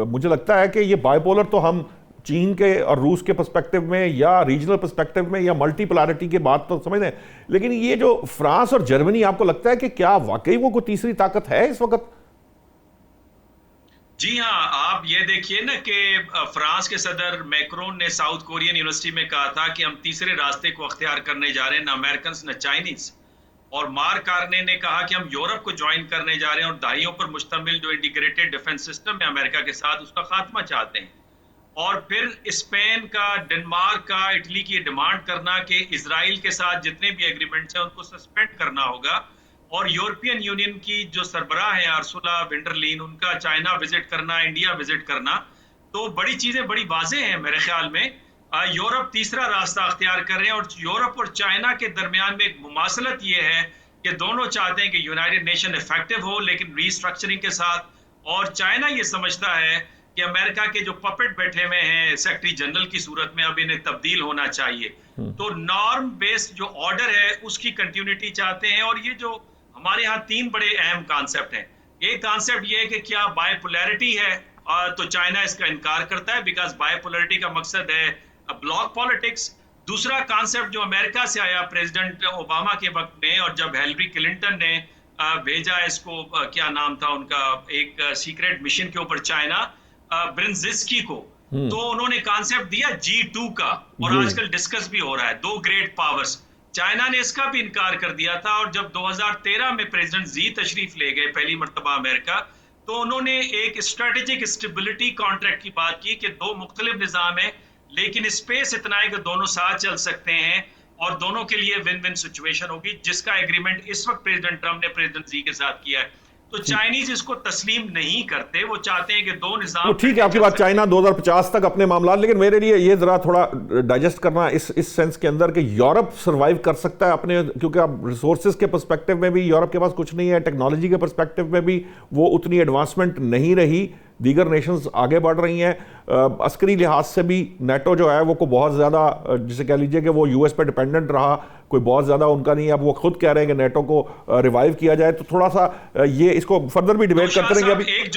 मुझे लगता है कि ये बाइपोलर तो हम चीन के और रूस के पर्सपेक्टिव में या रीजनल पर्सपेक्टिव में या मल्टीपोलैरिटी के बात तो समझते हैं, लेकिन ये जो फ्रांस और जर्मनी, आपको लगता है कि क्या वाकई वो कोई तीसरी ताकत है इस वक्त? जी हाँ, आप ये देखिए ना कि फ्रांस के सदर मैक्रोन ने साउथ कोरियन यूनिवर्सिटी में कहा था कि हम तीसरे रास्ते को अख्तियार करने जा रहे हैं, ना अमेरिकन ना चाइनीज। और मार्क कार्ने ने कहा कि हम यूरोप को ज्वाइन करने जा रहे हैं और दहाइयों पर मुश्तमिल जो इंटीग्रेटेड डिफेंस सिस्टम है अमेरिका के साथ, उसका खात्मा चाहते हैं। और फिर स्पेन का, डेनमार्क का, इटली की डिमांड करना कि इजराइल के साथ जितने भी एग्रीमेंट्स हैं उनको सस्पेंड करना होगा। और यूरोपियन यूनियन की जो सरबराह है अर्सुला विंडरलीन, उनका चाइना विजिट करना, इंडिया विजिट करना, तो बड़ी चीजें बड़ी वाज़ेह हैं मेरे ख्याल में। यूरोप तीसरा रास्ता अख्तियार कर रहे हैं और यूरोप और चाइना के दरमियान में एक मुमासलत ये है कि दोनों चाहते हैं कि यूनाइटेड नेशन इफेक्टिव हो, लेकिन रीस्ट्रक्चरिंग के साथ। और चाइना ये समझता है कि अमेरिका के जो पपेट बैठे हुए हैं सेक्रेटरी जनरल की सूरत में, अब इन्हें तब्दील होना चाहिए। तो नॉर्म बेस्ड जो ऑर्डर है उसकी कंटिन्यूटी चाहते हैं। और ये जो हमारे यहाँ 3 बड़े अहम कॉन्सेप्ट हैं, एक कॉन्सेप्ट ये है कि क्या बायपोलैरिटी है, तो चाइना इसका इनकार करता है, बिकॉज बायपोलैरिटी का मकसद है ब्लॉक पॉलिटिक्स। दूसरा कॉन्सेप्ट जो अमेरिका से आया प्रेसिडेंट ओबामा के वक्त में, और जब हिलरी क्लिंटन ने भेजा इसको, क्या नाम था उनका, एक सीक्रेट मिशन के ऊपर चाइना, ब्रिंजिस्की को, तो उन्होंने कॉन्सेप्ट दिया G2 का, और आजकल डिस्कस भी हो रहा है 2 ग्रेट पावर्स। चाइना ने इसका भी इनकार कर दिया था। और जब 2013 में प्रेसिडेंट जी तशरीफ ले गए पहली मर्तबा अमेरिका, तो उन्होंने एक स्ट्रेटेजिक स्टेबिलिटी कॉन्ट्रैक्ट की बात की कि 2 मुख्तलिफ निज़ाम है, लेकिन स्पेस इतना है कि दोनों साथ चल सकते हैं और दोनों के लिए विन विन सिचुएशन होगी, जिसका एग्रीमेंट इस वक्त प्रेसिडेंट ट्रम्प ने प्रेसिडेंट जी के साथ किया है। तो चाइनीज इसको तस्लीम नहीं करते, वो चाहते हैं कि 2 निज़ाम। तो ठीक है आपकी बात, चाइना 2050 तक अपने मामला, लेकिन मेरे लिए ये जरा थोड़ा डाइजेस्ट करना इस सेंस के अंदर कि यूरोप सर्वाइव कर सकता है अपने, क्योंकि अब रिसोर्सेज के पर्सपेक्टिव में भी यूरोप के पास कुछ नहीं है, टेक्नोलॉजी के पर्सपेक्टिव में भी वो उतनी एडवांसमेंट नहीं रही दीगर नेशंस आगे बढ़ रही हैं, अस्करी लिहाज से भी नेटो जो है वो को बहुत ज़्यादा, जिसे कह लीजिए कि वो यूएस पे डिपेंडेंट रहा, कोई बहुत ज़्यादा उनका नहीं है। अब वो खुद कह रहे हैं कि नेटो को रिवाइव किया जाए, तो थोड़ा सा ये इसको फर्दर भी डिबेट करते रहेंगे। अभी एक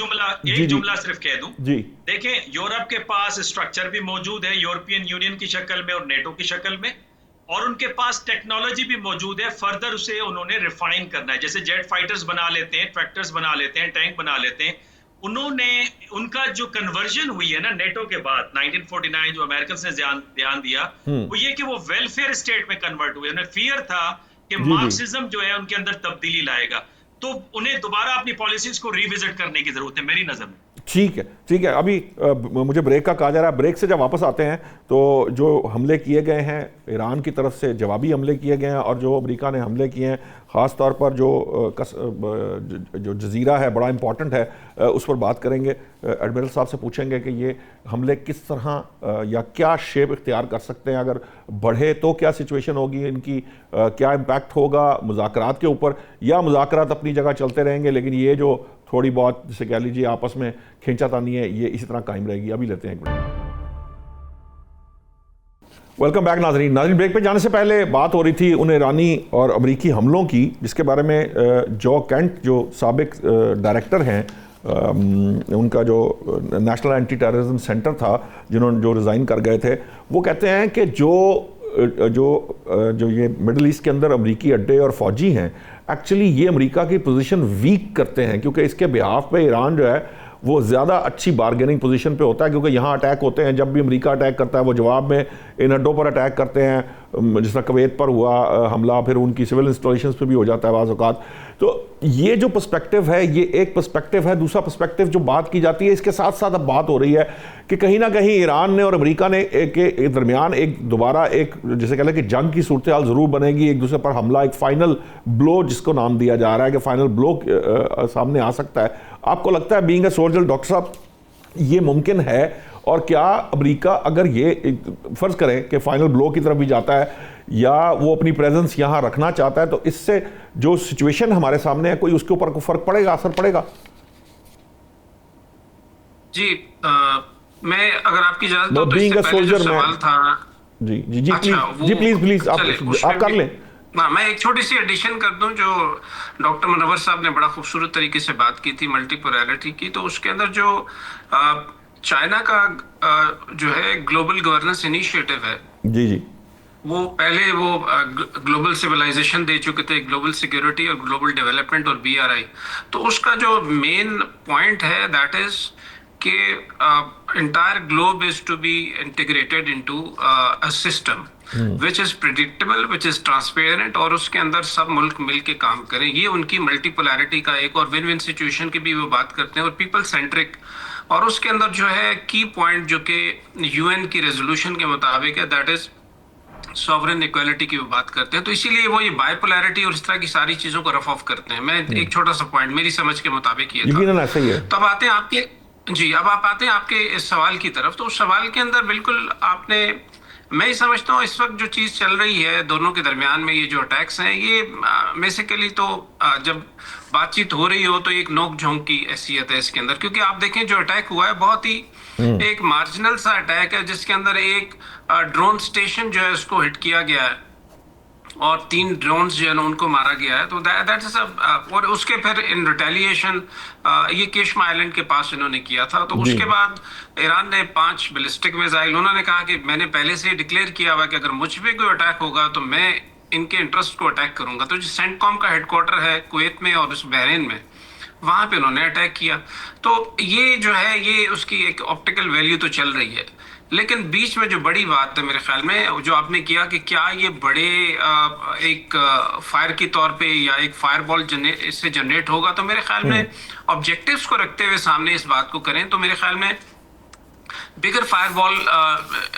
जुमला सिर्फ कह दूं जी, देखें, यूरोप के पास स्ट्रक्चर भी मौजूद है यूरोपियन यूनियन की शक्ल में और नेटो की शक्ल में, और उनके पास टेक्नोलॉजी भी मौजूद है, फर्दर उसे उन्होंने रिफाइन करना है। जैसे जेट फाइटर्स बना लेते हैं, ट्रैक्टर्स बना लेते हैं, टैंक बना लेते हैं, उन्होंने उनका जो कन्वर्जन हुई है ना नेटो के बाद 1949 जो अमेरिकन ने ध्यान दिया, वो ये कि वो वेलफेयर स्टेट में कन्वर्ट हुए। उन्हें फियर था कि मार्क्सिज्म जो है उनके अंदर तब्दीली लाएगा, तो उन्हें दोबारा अपनी पॉलिसीज को रिविजिट करने की जरूरत है मेरी नजर में। ठीक है, ठीक है। अभी मुझे ब्रेक का कहा जा रहा है। ब्रेक से जब वापस आते हैं तो जो हमले किए गए हैं ईरान की तरफ से, जवाबी हमले किए गए हैं, और जो अमेरिका ने हमले किए हैं, ख़ास तौर पर जो जजीरा है बड़ा इंपॉर्टेंट है, उस पर बात करेंगे। एडमिरल साहब से पूछेंगे कि ये हमले किस तरह या क्या शेप इख्तियार कर सकते हैं, अगर बढ़े तो क्या सिचुएशन होगी इनकी, क्या इम्पैक्ट होगा मुज़ाकरात के ऊपर, या मुज़ाकरात अपनी जगह चलते रहेंगे लेकिन ये जो थोड़ी बहुत जिसे कह लीजिए आपस में खींचातानी है ये इसी तरह कायम रहेगी। अभी लेते हैं एक मिनट। वेलकम बैक नाज़रीन। ब्रेक पे जाने से पहले बात हो रही थी उन ईरानी और अमरीकी हमलों की, जिसके बारे में जो कैंट जो साबिक डायरेक्टर हैं, उनका जो नेशनल एंटी टेररिज्म सेंटर था, जो रिज़ाइन कर गए थे, वो कहते हैं कि जो ये मिडल ईस्ट के अंदर अमरीकी अड्डे और फ़ौजी हैं, एक्चुअली ये अमेरिका की पोजीशन वीक करते हैं, क्योंकि इसके बिहाफ पे ईरान जो है वो ज़्यादा अच्छी बारगेनिंग पोजीशन पे होता है, क्योंकि यहाँ अटैक होते हैं, जब भी अमेरिका अटैक करता है वो जवाब में इन अड्डों पर अटैक करते हैं, जिस तरह कुवैत पर हुआ हमला, फिर उनकी सिविल इंस्टॉलेशंस पे भी हो जाता है बाज़ औक़ात। तो ये जो पर्सपेक्टिव है ये एक पर्सपेक्टिव है। दूसरा पर्सपेक्टिव जो बात की जाती है, इसके साथ साथ अब बात हो रही है कि कहीं ना कहीं ईरान ने और अमेरिका ने के दरमियान एक दोबारा एक जिसे कहते हैं कि जंग की सूरत हाल ज़रूर बनेगी, एक दूसरे पर हमला, एक फाइनल ब्लो जिसको नाम दिया जा रहा है कि फाइनल ब्लो सामने आ सकता है। आपको लगता है बीइंग अ सोल्जर डॉक्टर साहब ये मुमकिन है? और क्या अमेरिका अगर ये फ़र्ज़ करें कि फाइनल ब्लो की तरफ भी जाता है या वो अपनी प्रेजेंस यहाँ रखना चाहता है, तो इससे जो सिचुएशन हमारे सामने है कोई उसके ऊपर कोई फ़र्क पड़ेगा, असर पड़ेगा? जी, मैं अगर आपकी इजाजत हो तो बीइंग अ इससे पहले जो सोल्जर सवाल था, जी जी जी अच्छा, प्लीज आप कर लें। मैं एक छोटी सी एडिशन कर दूं, जो डॉक्टर मुनव्वर साहब ने बड़ा खूबसूरत तरीके से बात की थी मल्टीपोलैरिटी की, तो उसके अंदर जो चाइना का जो है ग्लोबल गवर्नेंस इनिशिएटिव है, जी जी, वो पहले वो ग्लोबल सिविलाइजेशन दे चुके थे, ग्लोबल सिक्योरिटी और ग्लोबल डेवलपमेंट और BRI। तो उसका जो मेन पॉइंट है दैट इज कि entire globe is to be integrated into a system which is predictable, which is transparent, और उसके अंदर सब मुल्क मिल के काम करें। ये उनकी मल्टीपोलैरिटी का एक और विन विन सिचुएशन की भी वो बात करते हैं, और पीपल सेंट्रिक। और उसके अंदर जो है की पॉइंट जो कि UN की रेजोल्यूशन के मुताबिक है, दैट इज सॉवरेन इक्वालिटी की वो बात करते हैं। तो इसीलिए वो ये बाइपोलैरिटी और इस तरह की सारी चीजों को रफ ऑफ करते हैं। मैं एक छोटा सा पॉइंट मेरी समझ के मुताबिक ये था। ऐसा ही है। तब आते हैं आपके जी, अब आप आते हैं आपके इस सवाल की तरफ। तो उस सवाल के अंदर बिल्कुल आपने, मैं ही समझता हूँ इस वक्त जो चीज़ चल रही है दोनों के दरमियान में, ये जो अटैक्स हैं, ये बेसिकली तो जब बातचीत हो रही हो तो एक नोक झोंक की हैसियत है इसके अंदर। क्योंकि आप देखें जो अटैक हुआ है बहुत ही एक मार्जिनल सा अटैक है, जिसके अंदर एक ड्रोन स्टेशन जो है उसको हिट किया गया है और 3 ड्रोन्स जो है ना उनको मारा गया है। तो दैट इज और उसके फिर इन रिटेलिएशन ये केशमा आइलैंड के पास इन्होंने किया था। तो उसके बाद ईरान ने 5 बैलिस्टिक मिसाइल, उन्होंने कहा कि मैंने पहले से डिक्लेयर किया हुआ कि अगर मुझ पे कोई अटैक होगा तो मैं इनके इंटरेस्ट को अटैक करूंगा। तो जो सेंटकॉम का हेडक्वार्टर है कुवैत में और उस बहरीन में, वहां पे उन्होंने अटैक किया। तो ये जो है ये उसकी एक ऑप्टिकल वैल्यू तो चल रही है, लेकिन बीच में जो बड़ी बात है मेरे ख्याल में जो आपने किया कि क्या ये बड़े एक फायर के तौर पे या एक फायरबॉल इससे जनरेट होगा, तो मेरे ख्याल में ऑब्जेक्टिव्स को रखते हुए सामने इस बात को करें तो मेरे ख्याल में बिगर फायरबॉल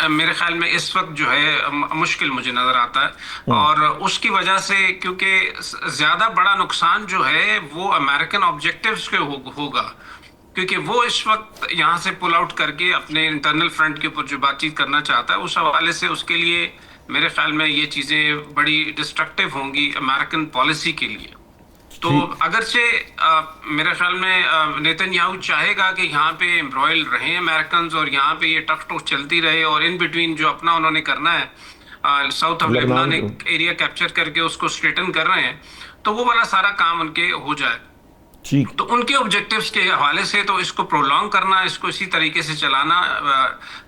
मेरे ख्याल में इस वक्त जो है मुश्किल मुझे नजर आता है। और उसकी वजह से क्योंकि ज्यादा बड़ा नुकसान जो है वो अमेरिकन ऑब्जेक्टिव्स के होगा, क्योंकि वो इस वक्त यहाँ से पुल आउट करके अपने इंटरनल फ्रंट के ऊपर जो बातचीत करना चाहता है, उस हवाले से उसके लिए मेरे ख्याल में ये चीज़ें बड़ी डिस्ट्रक्टिव होंगी अमेरिकन पॉलिसी के लिए। तो अगरचे मेरे ख्याल में नेतन्याहू चाहेगा कि यहाँ पे एम्ब्रॉयल रहे अमेरिकन और यहाँ पे ये टफ टॉक चलती रहे, और इन बिटवीन जो अपना उन्होंने करना है साउथ ऑफ लेबनान एक एरिया कैप्चर करके उसको स्ट्रेटन कर रहे हैं, तो वो वाला सारा काम उनके हो जाए। ठीक, तो उनके ऑब्जेक्टिव्स के हवाले से तो इसको प्रोलॉन्ग करना, इसको इसी तरीके से चलाना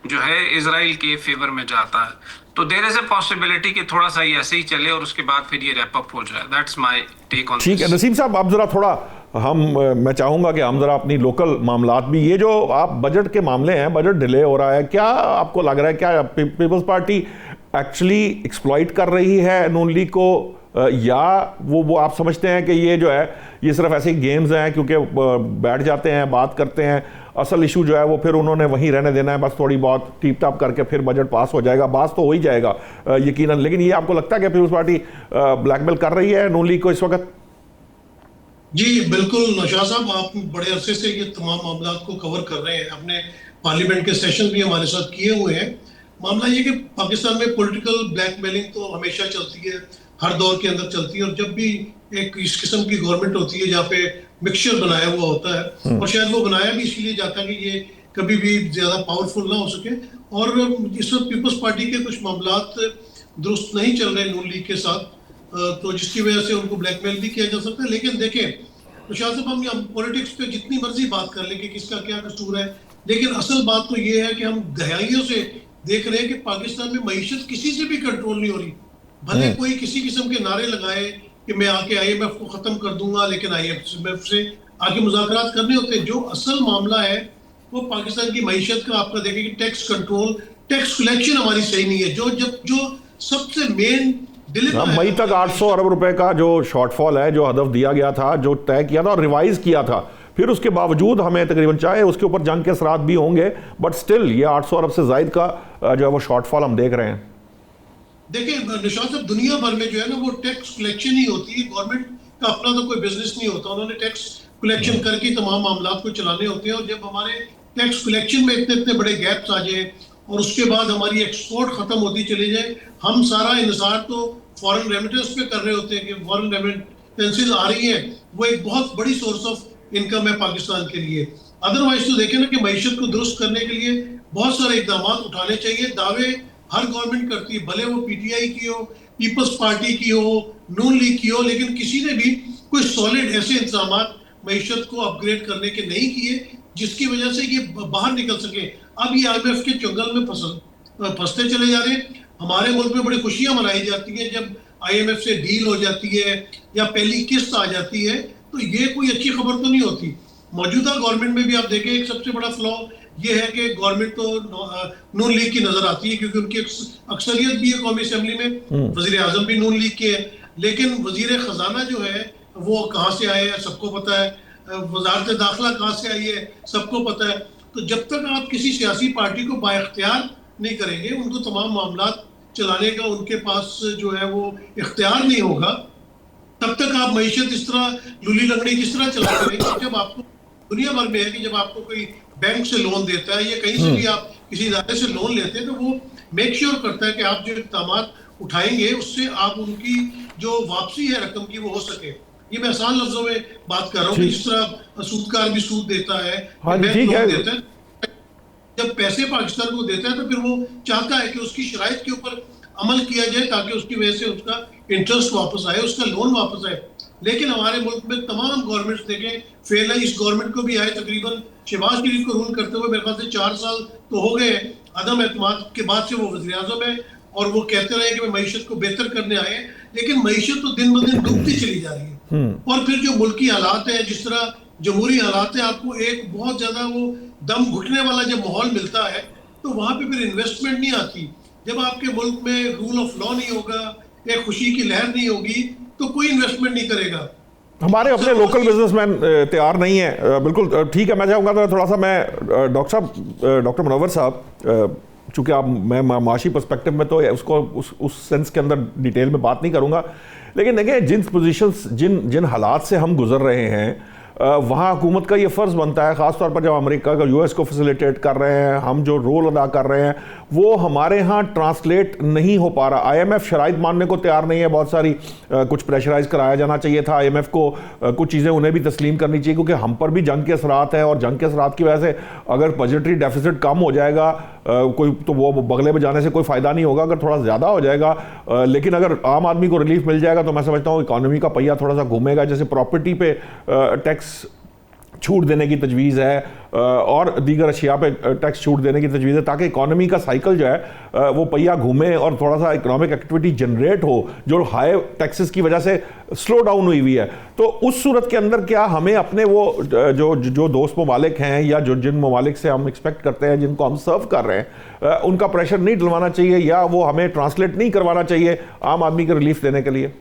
जो है इजराइल के फेवर में जाता है। तो देयर इज अ पॉसिबिलिटी कि थोड़ा सा ये ऐसे ही चले और उसके बाद फिर ये रैप अप हो जाए। That's my take on. ठीक है नसीम साहब, आप जरा थोड़ा मैं चाहूंगा कि हम जरा अपनी लोकल मामलात भी, ये जो आप बजट के मामले हैं, बजट डिले हो रहा है, क्या आपको लग रहा है क्या पीपल्स पार्टी एक्चुअली एक्सप्लॉइट कर रही है नून लीग को, या वो आप समझते हैं कि ये जो है ये सिर्फ ऐसे गेम्स हैं, क्योंकि बैठ जाते हैं बात करते हैं, असल इशू जो है वो फिर उन्होंने वहीं रहने देना है, बस थोड़ी बहुत टीप टाप करके फिर बजट पास हो जाएगा, पास तो हो ही जाएगा यकीनन। लेकिन ये आपको लगता है कि पीपल्स पार्टी ब्लैकमेल कर रही है नून लीग को इस वक्त? जी बिल्कुल नौशाद साहब, आप बड़े अरसे से ये तमाम मामला को कवर कर रहे हैं, अपने पार्लियामेंट के सेशन भी हमारे साथ किए हुए हैं। मामला ये कि पाकिस्तान में पॉलिटिकल ब्लैकमेलिंग तो हमेशा चलती है, हर दौर के अंदर चलती है, और जब भी एक इस किस्म की गवर्नमेंट होती है जहाँ पे मिक्सचर बनाया हुआ होता है, और शायद वो बनाया भी इसीलिए जाता है कि ये कभी भी ज्यादा पावरफुल ना हो सके। और इस वक्त पीपल्स पार्टी के कुछ मामलात दुरुस्त नहीं चल रहे नून लीग के साथ, तो जिसकी वजह से उनको ब्लैकमेल भी किया जा सकता है। लेकिन देखें तो शायद साहब, हम पॉलिटिक्स पे जितनी मर्जी बात कर लें कि किसका क्या कसूर है, लेकिन असल बात तो ये है कि हम गहराइयों से देख रहे हैं कि पाकिस्तान में मईशत किसी से भी कंट्रोल नहीं हो रही। भले कोई किसी किस्म के नारे लगाए कि मैं आके IMF को खत्म कर दूंगा, लेकिन IMF से आके मुज़ाकरात करने होते हैं। जो असल मामला है वो पाकिस्तान की मईशत का आपका देखें कि टैक्स कंट्रोल, टैक्स कलेक्शन हमारी सही नहीं है। जो सबसे मेन मई तक 800 अरब रुपए का जो शॉर्टफॉल है, जो हदफ दिया गया था, जो तय किया था और रिवाइज किया था, फिर उसके बावजूद हमें तकरीबन, चाहे उसके ऊपर जंग के असरात भी होंगे, बट स्टिल ये 800 अरब से जायद का जो है वो शॉर्टफॉल हम देख रहे हैं। देखिए निशान साहब, दुनिया भर में जो है ना वो टैक्स कलेक्शन ही होती है, गवर्नमेंट का अपना तो कोई बिजनेस नहीं होता, उन्होंने टैक्स कलेक्शन करके तमाम मामला को चलाने होते हैं। और जब हमारे टैक्स कलेक्शन में इतने इतने बड़े गैप्स आ जाए और उसके बाद हमारी एक्सपोर्ट खत्म होती चली जाए, हम सारा इंसार तो फॉरेन रेमिटेंस पे कर रहे होते हैं कि फॉरेन रेमिटेंसेस आ रही है, वो एक बहुत बड़ी सोर्स ऑफ इनकम है पाकिस्तान के लिए। अदरवाइज तो देखें ना कि मईशत को दुरुस्त करने के लिए बहुत सारे इकदाम उठाने चाहिए। दावे हर गवर्नमेंट करती है, भले वो PTI की हो, पीपल्स पार्टी की हो, नून लीग की हो, लेकिन किसी ने भी कोई सॉलिड ऐसे इंतजाम मईशत को अपग्रेड करने के नहीं किए जिसकी वजह से ये बाहर निकल सके। अब ये IMF के चंगल में फंसते चले जा रहे हैं। हमारे मुल्क में बड़ी खुशियां मनाई जाती हैं जब IMF से डील हो जाती है या पहली किस्त आ जाती है, तो ये कोई अच्छी खबर तो नहीं होती। मौजूदा गवर्नमेंट में भी आप देखें एक सबसे बड़ा फ्लॉ ये है कि गवर्नमेंट तो नून लीग की नजर आती है, क्योंकि उनकी अक्सरियत भी है कौमी असेंबली में, वजीर आजम भी नून लीग के है, लेकिन वजीर खजाना जो है वो कहाँ से आए हैं सबको पता है, वजारत दाखिला कहाँ से आई है सबको पता है। तो जब तक आप किसी सियासी पार्टी को बाइख्तियार नहीं करेंगे, उनको तमाम मामला चलाने का उनके पास जो है वो इख्तियार नहीं होगा, तब तक आप मईशत इस तरह लुली लंगड़ी किस तरह चला करेंगे। जब आपको दुनिया भर में है कि जब आपको कोई बैंक से लोन देता है या कहीं से भी आप किसी इदारे से लोन लेते हैं, तो वो मेक श्योर करता है कि आप जो इक़दाम उठाएंगे उससे आप उनकी जो वापसी है रकम की वो हो सके। ये मैं आसान लफ्जों में बात कर रहा हूँ, जिस तरह सूदकार भी सूद देता है, बैंक लोन देता है, जब पैसे पाकिस्तान को देता है तो फिर वो चाहता है कि उसकी शराइत के ऊपर अमल किया जाए ताकि उसकी वजह से उसका इंटरेस्ट वापस आए, उसका लोन वापस आए। लेकिन हमारे मुल्क में तमाम गवर्नमेंट्स देखें फेल है। इस गवर्नमेंट को भी आए तकरीबन शहबाज शरीफ को रूल करते हुए मेरे ख्याल से 4 साल तो हो गए। अदम एतमाद के बाद से वो वज़ीर आज़म है और वो कहते रहे कि मैं मईशत को बेहतर करने आए, लेकिन मईशत तो दिन ब दिन डूबती चली जा रही है। और फिर जो मुल्की हालात है, जिस तरह जमहूरी हालात है, आपको एक बहुत ज्यादा वो दम घुटने वाला जब माहौल मिलता है तो वहां पे फिर इन्वेस्टमेंट नहीं आती। जब आपके मुल्क में रूल ऑफ लॉ नहीं होगा, एक खुशी की लहर नहीं होगी, तो कोई इन्वेस्टमेंट नहीं करेगा। हमारे अपने लोकल बिजनेसमैन तैयार नहीं है। बिल्कुल ठीक है, मैं चाहूँगा तो थोड़ा सा मैं डॉक्टर मुनव्वर साहब, चूँकि आप मैं माशी पर्सपेक्टिव में तो उसको उस सेंस के अंदर डिटेल में बात नहीं करूँगा, लेकिन देखिए जिन पोजीशंस जिन हालात से हम गुजर रहे हैं, वहाँ हुकूमत का ये फ़र्ज़ बनता है, ख़ासतौर पर जब अमेरिका का यूएस को फैसिलिटेट कर रहे हैं, हम जो रोल अदा कर रहे हैं वो हमारे यहाँ ट्रांसलेट नहीं हो पा रहा। आईएमएफ शराइत मानने को तैयार नहीं है, बहुत सारी कुछ प्रेशराइज कराया जाना चाहिए था आईएमएफ को, कुछ चीज़ें उन्हें भी तस्लीम करनी चाहिए, क्योंकि हम पर भी जंग के असरात है, और जंग के असरात की वजह से अगर बजटरी डेफिसिट कम हो जाएगा कोई, तो वो बगले में जाने से कोई फ़ायदा नहीं होगा, अगर थोड़ा ज़्यादा हो जाएगा। लेकिन अगर आम आदमी को रिलीफ मिल जाएगा तो मैं समझता हूँ इकॉनमी का पहिया थोड़ा सा घूमेगा। जैसे प्रॉपर्टी पे टैक्स छूट देने की तजवीज़ है और दीगर अशिया पे टैक्स छूट देने की तजवीज़ है, ताकि इकॉनमी का साइकिल जो है वो पहिया घूमे और थोड़ा सा इकोनॉमिक एक्टिविटी जनरेट हो, जो हाई टैक्सेस की वजह से स्लो डाउन हुई है। तो उस सूरत के अंदर क्या हमें अपने वो जो दोस्त ममालिक हैं या जो जिन ममालिक से हम एक्सपेक्ट करते हैं, जिनको हम सर्व कर रहे हैं, उनका प्रेशर नहीं डलवाना चाहिए, या वो हमें ट्रांसलेट नहीं करवाना चाहिए आम आदमी को रिलीफ देने के लिए?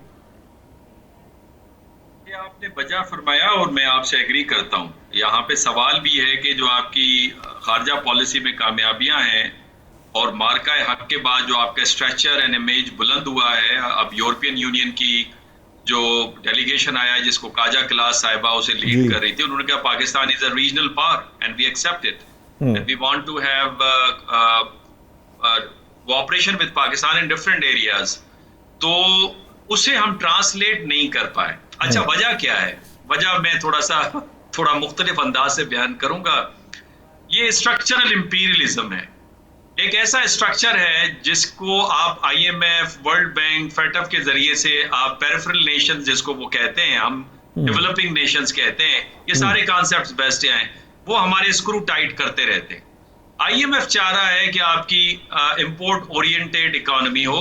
आपने वजह फरमाया और मैं आपसे एग्री करता हूँ। यहाँ पे सवाल भी है कि जो आपकी खारजा पॉलिसी में कामयाबियां हैं और मार्का हक के बाद जो आपका स्ट्रेचर एंड इमेज बुलंद हुआ है, अब यूरोपियन यूनियन की जो डेलीगेशन आया है जिसको काजा क्लास साहिबा उसे लीड कर रही थी, उन्होंने कहा Pakistan is a regional power and we accept it and we want to have cooperation with Pakistan in different areas. तो उसे हम ट्रांसलेट नहीं कर पाए। अच्छा, वजह क्या है? वजह मैं थोड़ा मुख्तलिफ अंदाज से बयान करूंगा। ये स्ट्रक्चरल इंपीरियलिज्म है। एक ऐसा स्ट्रक्चर है जिसको आप आईएमएफ, वर्ल्ड बैंक, फेटफ के जरिए से आप पेरिफेरल नेशंस जिसको वो कहते हैं, हम डेवलपिंग नेशंस कहते हैं, ये सारे कॉन्सेप्ट्स बेस्ट हैं, वो हमारे स्क्रू टाइट करते रहते हैं। आईएमएफ चाह रहा है कि आपकी इंपोर्ट ओरिएंटेड इकोनॉमी हो।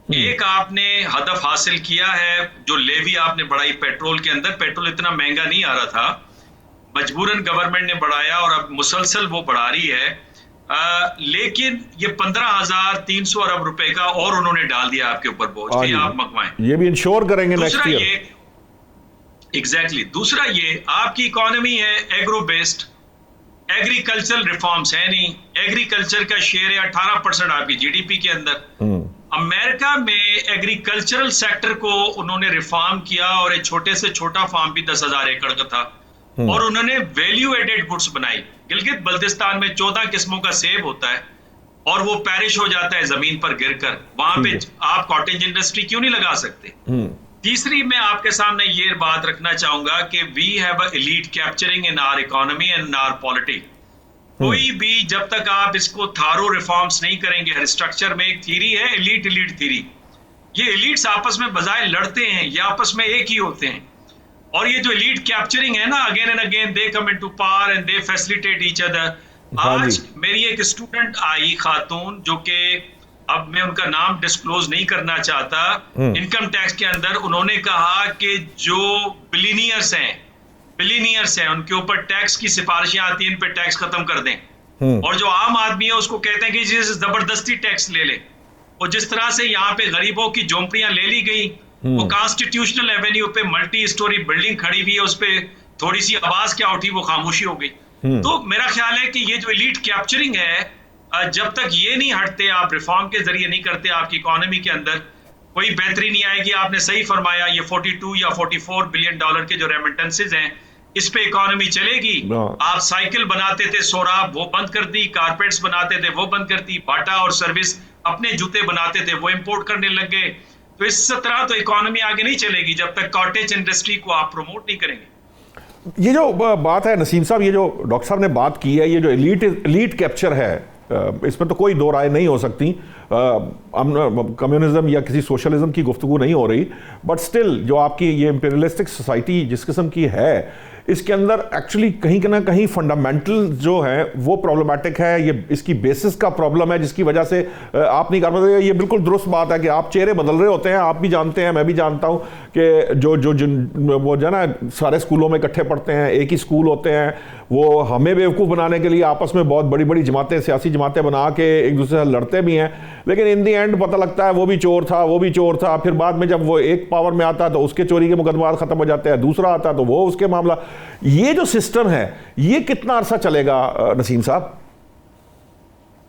एक आपने हदफ हासिल किया है, जो लेवी आपने बढ़ाई पेट्रोल के अंदर, पेट्रोल इतना महंगा नहीं आ रहा था, मजबूरन गवर्नमेंट ने बढ़ाया और अब मुसलसल वो बढ़ा रही है। लेकिन ये 15,300 अरब रुपए का और उन्होंने डाल दिया आपके ऊपर बोझ कि आप मंगवाएं। ये भी इंश्योर करेंगे नेक्स्ट ईयर। एग्जैक्टली। दूसरा ये आपकी इकोनॉमी है एग्रो बेस्ड, एग्रीकल्चरल रिफॉर्म्स है नहीं, एग्रीकल्चर का शेयर है 18% आपकी जीडीपी के अंदर। अमेरिका में एग्रीकल्चरल सेक्टर को उन्होंने रिफॉर्म किया और एक छोटे से छोटा फार्म भी 10,000 एकड़ का था, और उन्होंने वैल्यू एडेड गुड्स बनाई। गिलगित बल्तिस्तान में 14 किस्मों का सेब होता है और वो पैरिश हो जाता है जमीन पर गिरकर। वहां पे आप कॉटेज इंडस्ट्री क्यों नहीं लगा सकते? तीसरी, मैं आपके सामने ये बात रखना चाहूंगा कि we have a elite capturing in our economy and in our polity. कोई भी जब तक आप इसको थारो रिफॉर्म्स नहीं करेंगे, हर स्ट्रक्चर में एक थ्योरी है एलीट थ्योरी। ये एलीट्स आपस में बजाय लड़ते हैं, ये आपस में एक ही होते हैं। और ये जो एलीट कैप्चरिंग है ना, again and again they come into power and they facilitate each other. आज मेरी एक स्टूडेंट आई खातून, जो कि अब मैं उनका नाम डिस्क्लोज नहीं करना चाहता, इनकम टैक्स के अंदर उन्होंने कहा कि जो बिलियनियर्स हैं उनके ऊपर टैक्स की सिफारिशें आती हैं, इन पे टैक्स खत्म कर दें, और जो आम आदमी है उसको कहते हैं कि जबरदस्ती टैक्स ले ले। और जिस तरह से यहाँ पे गरीबों की झोंपड़ियां ले ली गई, वो कॉन्स्टिट्यूशनल एवेन्यू पे मल्टी स्टोरी बिल्डिंग खड़ी हुई है, उस पे थोड़ी सी आवाज क्या उठी, वो खामोशी हो गई। तो मेरा ख्याल है कि ये जो एलीट कैप्चरिंग है, जब तक ये नहीं हटते, आप रिफॉर्म के जरिए नहीं करते, आपकी इकोनॉमी के अंदर कोई बेहतरी नहीं आएगी। आपने सही फरमाया, ये 42 या 44 बिलियन डॉलर के जो रेमिटेंसेज हैं, इस पे इकोनॉमी चलेगी। आप साइकिल बनाते थे सोराब, वो बंद कर दी, कारपेट्स बनाते थे वो बंद कर दी, बाटा और सर्विस अपने जूते बनाते थे वो इंपोर्ट करने लग गए। तो इस तरह तो इकोनॉमी आगे नहीं चलेगी जब तक कॉटेज इंडस्ट्री को आप प्रमोट नहीं करेंगे। ये जो बात है नसीम साहब, ये जो डॉक्टर साहब ने बात की है, ये जो एलीट कैप्चर है, इसमें तो कोई दो राय नहीं हो सकती। कम्युनिज्म या किसी सोशलिज्म की गुफ्तगू नहीं हो रही, बट स्टिल जो आपकी ये इंपीरियलिस्टिक सोसाइटी जिस किस्म की है, इसके अंदर एक्चुअली कहीं ना कहीं फंडामेंटल जो है वो प्रॉब्लमेटिक है। ये इसकी बेसिस का प्रॉब्लम है, जिसकी वजह से आप नहीं कर पाते। ये बिल्कुल दुरुस्त बात है कि आप चेहरे बदल रहे होते हैं, आप भी जानते हैं, मैं भी जानता हूँ कि वो जो ना सारे स्कूलों में इकट्ठे पढ़ते हैं, एक ही स्कूल होते हैं, वो हमें बेवकूफ़ बनाने के लिए आपस में बहुत बड़ी बड़ी जमातें, सियासी जमातें बना के एक दूसरे से लड़ते भी हैं, लेकिन इन दी एंड पता लगता है वो भी चोर था, वो भी चोर था। फिर बाद में जब वो एक पावर में आता है तो उसके चोरी के मुकदमात खत्म हो जाते हैं, दूसरा आता है तो वो उसके मामला। ये जो सिस्टम है, ये कितना अरसा चलेगा नसीम साहब?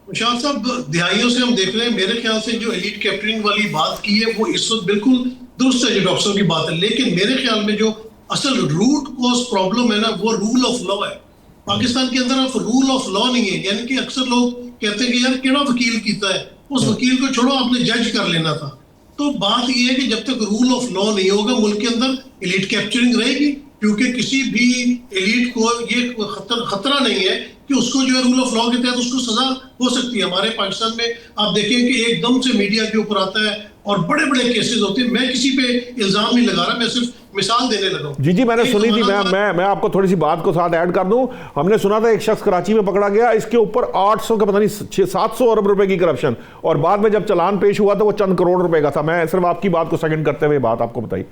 निशान साहब, दिहाइयों से हम देख रहे हैं, मेरे ख्याल से जो एलीट कैप्चरिंग वाली बात की है वो इस वक्त बिल्कुल दुरुस्त है, जो डॉक्टर साहब की बात है। लेकिन मेरे ख्याल में जो असल रूट कॉज प्रॉब्लम है ना, वो रूल ऑफ लॉ है। पाकिस्तान के अंदर अब रूल ऑफ लॉ नहीं है, यानी कि अक्सर लोग कहते हैं कि यार केड़ा वकील कीता है, उस वकील को छोड़ो, आपने जज कर लेना था। तो बात यह है कि जब तक रूल ऑफ लॉ नहीं होगा मुल्क के अंदर एलीट कैप्चरिंग रहेगी, क्योंकि किसी भी एलीट को ये खतरा नहीं है कि उसको जो है रूल ऑफ लॉ के तहत उसको सजा हो सकती है। हमारे पाकिस्तान में आप देखें कि एकदम से मीडिया के ऊपर आता है और बड़े बड़े केसेस होते हैं। मैं किसी पे इल्जाम नहीं लगा रहा, मैं सिर्फ मिसाल देने लगा हूं। जी मैंने सुनी थी, मैं आपको थोड़ी सी बात को साथ ऐड कर दूं। हमने सुना था एक शख्स कराची में पकड़ा गया, इसके ऊपर 800 का पता नहीं 600-700 अरब रुपए की करप्शन, और बाद में जब चालान पेश हुआ तो वो चंद करोड़ रुपए का था। मैं सिर्फ आपकी बात को सेकंड करते हुए बात आपको बताई।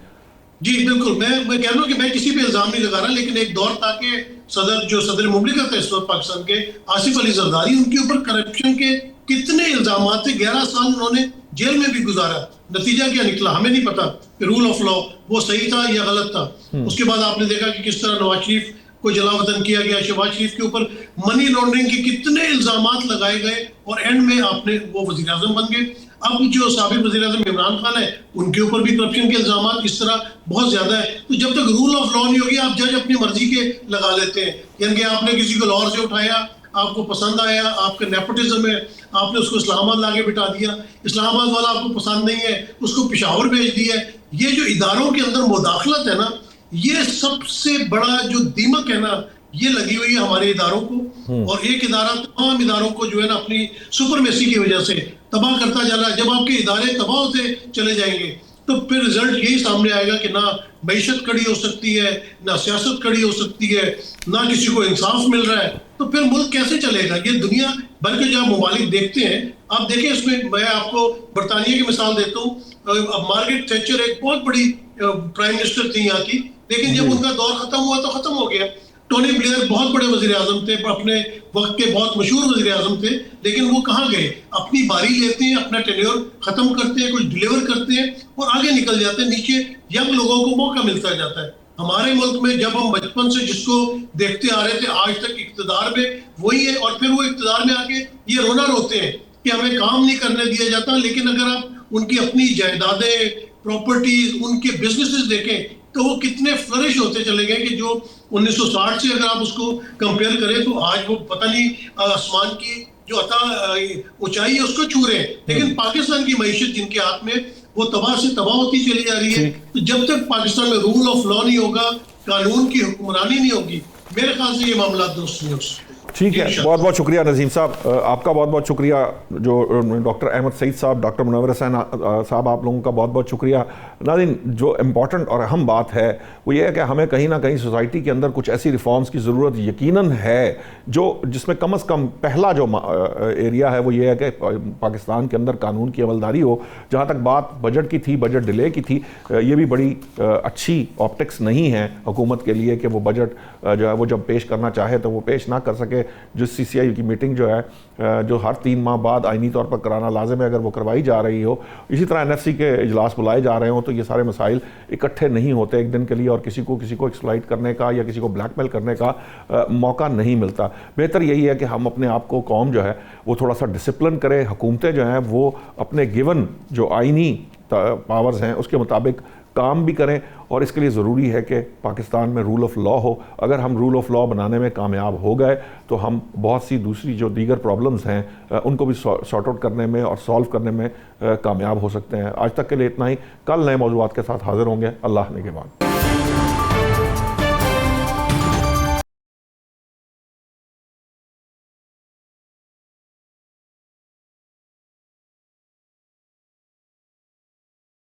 जी बिल्कुल, मैं कह रहा हूँ कि मैं किसी पे इल्जाम नहीं लगा रहा, लेकिन एक दौर था कि सदर मुमलिकत है इस वक्त पाकिस्तान के, आसिफ अली जरदारी, उनके ऊपर करप्शन के कितने इल्जाम थे। 11 साल उन्होंने जेल में भी गुजारा। नतीजा क्या निकला हमें नहीं पता कि रूल ऑफ लॉ वो सही था या गलत था। उसके बाद आपने देखा कि किस तरह नवाज शरीफ को जलावतन किया गया, शहबाज शरीफ के ऊपर मनी लॉन्ड्रिंग के कितने इल्जामात लगाए गए, और एंड में आपने वो वजीर आजम बन गए। अब जो साबिक वजीर आजम इमरान खान है, उनके ऊपर भी करप्शन के इल्जामात इस तरह बहुत ज्यादा है। तो जब तक रूल ऑफ लॉ नहीं होगी, आप जज अपनी मर्जी के लगा लेते हैं, यानी कि आपने किसी को लाहौर से उठाया, आपको पसंद आया, आपका नेपोटिज्म है, आपने उसको इस्लामाबाद लाके बिठा दिया, इस्लामाबाद वाला आपको पसंद नहीं है, उसको पेशावर भेज दिया। ये जो इदारों के अंदर मुदाखलत है ना, ये सबसे बड़ा जो दीमक है ना, ये लगी हुई है हमारे इदारों को। और एक इदारा तमाम इदारों को जो है ना अपनी सुपरमेसी की वजह से तबाह करता जा रहा है। जब आपके इदारे तबाह होते चले जाएंगे तो फिर रिजल्ट यही सामने आएगा कि ना मईशत कड़ी हो सकती है, ना सियासत कड़ी हो सकती है, ना किसी को इंसाफ मिल रहा है। तो फिर मुल्क कैसे चलेगा? ये दुनिया भर के जो आप ममालिक देखते हैं, आप देखें, इसमें मैं आपको बरतानिया की मिसाल देता हूँ। मार्गरेट थैचर एक बहुत बड़ी प्राइम मिनिस्टर थी यहाँ की, लेकिन जब उनका दौर खत्म हुआ तो खत्म हो गया। टोनी ब्लेयर बहुत बड़े वजीर आजम थे, अपने वक्त के बहुत मशहूर वजीर आजम थे, लेकिन वो कहाँ गए? अपनी बारी लेते हैं, अपना टेन्योर खत्म करते हैं, कुछ डिलीवर करते हैं और आगे निकल जाते हैं। नीचे यंग लोगों को मौका मिलता जाता है। हमारे मुल्क में जब हम बचपन से जिसको देखते आ रहे थे, आज तक इक्तदार में वही है, और फिर वो इक्तदार में आके ये रोना रोते हैं कि हमें काम नहीं करने दिया जाता। लेकिन अगर आप उनकी अपनी जायदादें, प्रॉपर्टीज, उनके बिजनेसेस देखें तो वो कितने फ्लरिश होते चले गए कि जो 1960 से अगर आप उसको कंपेयर करें तो आज वो पता नहीं आसमान की जो ऊंचाई है उसको छू रहे हैं। लेकिन पाकिस्तान की मईशत जिनके हाथ में, वो तबाह से तबाह होती चली जा रही है। तो जब तक पाकिस्तान में रूल ऑफ लॉ नहीं होगा, कानून की हुक्मरानी नहीं होगी, मेरे ख्याल से ये मामला दुरुस्त नहीं हो सकते। ठीक है, बहुत बहुत शुक्रिया नजीम साहब, आपका बहुत बहुत शुक्रिया। जो डॉक्टर अहमद सईद साहब, डॉक्टर मुनव्वर हुसैन साहब, आप लोगों का बहुत बहुत शुक्रिया। नाज़रीन, जो इम्पॉर्टेंट और अहम बात है वो ये है कि हमें कहीं ना कहीं सोसाइटी के अंदर कुछ ऐसी रिफॉर्म्स की ज़रूरत यकीनन है, जिसमें कम से कम पहला जो एरिया है वो ये है कि पाकिस्तान के अंदर कानून की अमलदारी हो। जहाँ तक बात बजट की थी, बजट डिले की थी, ये भी बड़ी अच्छी ऑप्टिक्स नहीं है हुकूमत के लिए कि वो बजट जो है वो जब पेश करना चाहे तो वो पेश ना कर सके। जो CCI की मीटिंग जो है, जो हर 3 माह बाद आइनी तौर पर कराना लाजिम है, अगर वो करवाई जा रही हो, इसी तरह NFC के इजलास बुलाए जा रहे हो, तो ये सारे मसाइल इकट्ठे नहीं होते एक दिन के लिए, और किसी को एक्सप्लॉइट करने का या किसी को ब्लैकमेल करने का मौका नहीं मिलता। बेहतर यही है कि हम अपने आप को, कौम जो है वो थोड़ा सा डिसिप्लिन करे, हुकूमतें जो हैं वो अपने गिवन जो आइनी पावर्स हैं उसके मुताबिक काम भी करें, और इसके लिए ज़रूरी है कि पाकिस्तान में रूल ऑफ लॉ हो। अगर हम रूल ऑफ लॉ बनाने में कामयाब हो गए तो हम बहुत सी दूसरी जो दीगर प्रॉब्लम्स हैं उनको भी सॉर्ट आउट करने में और सॉल्व करने में कामयाब हो सकते हैं। आज तक के लिए इतना ही। कल नए मौज़ूआत के साथ हाज़िर होंगे। अल्लाह ने के बाद।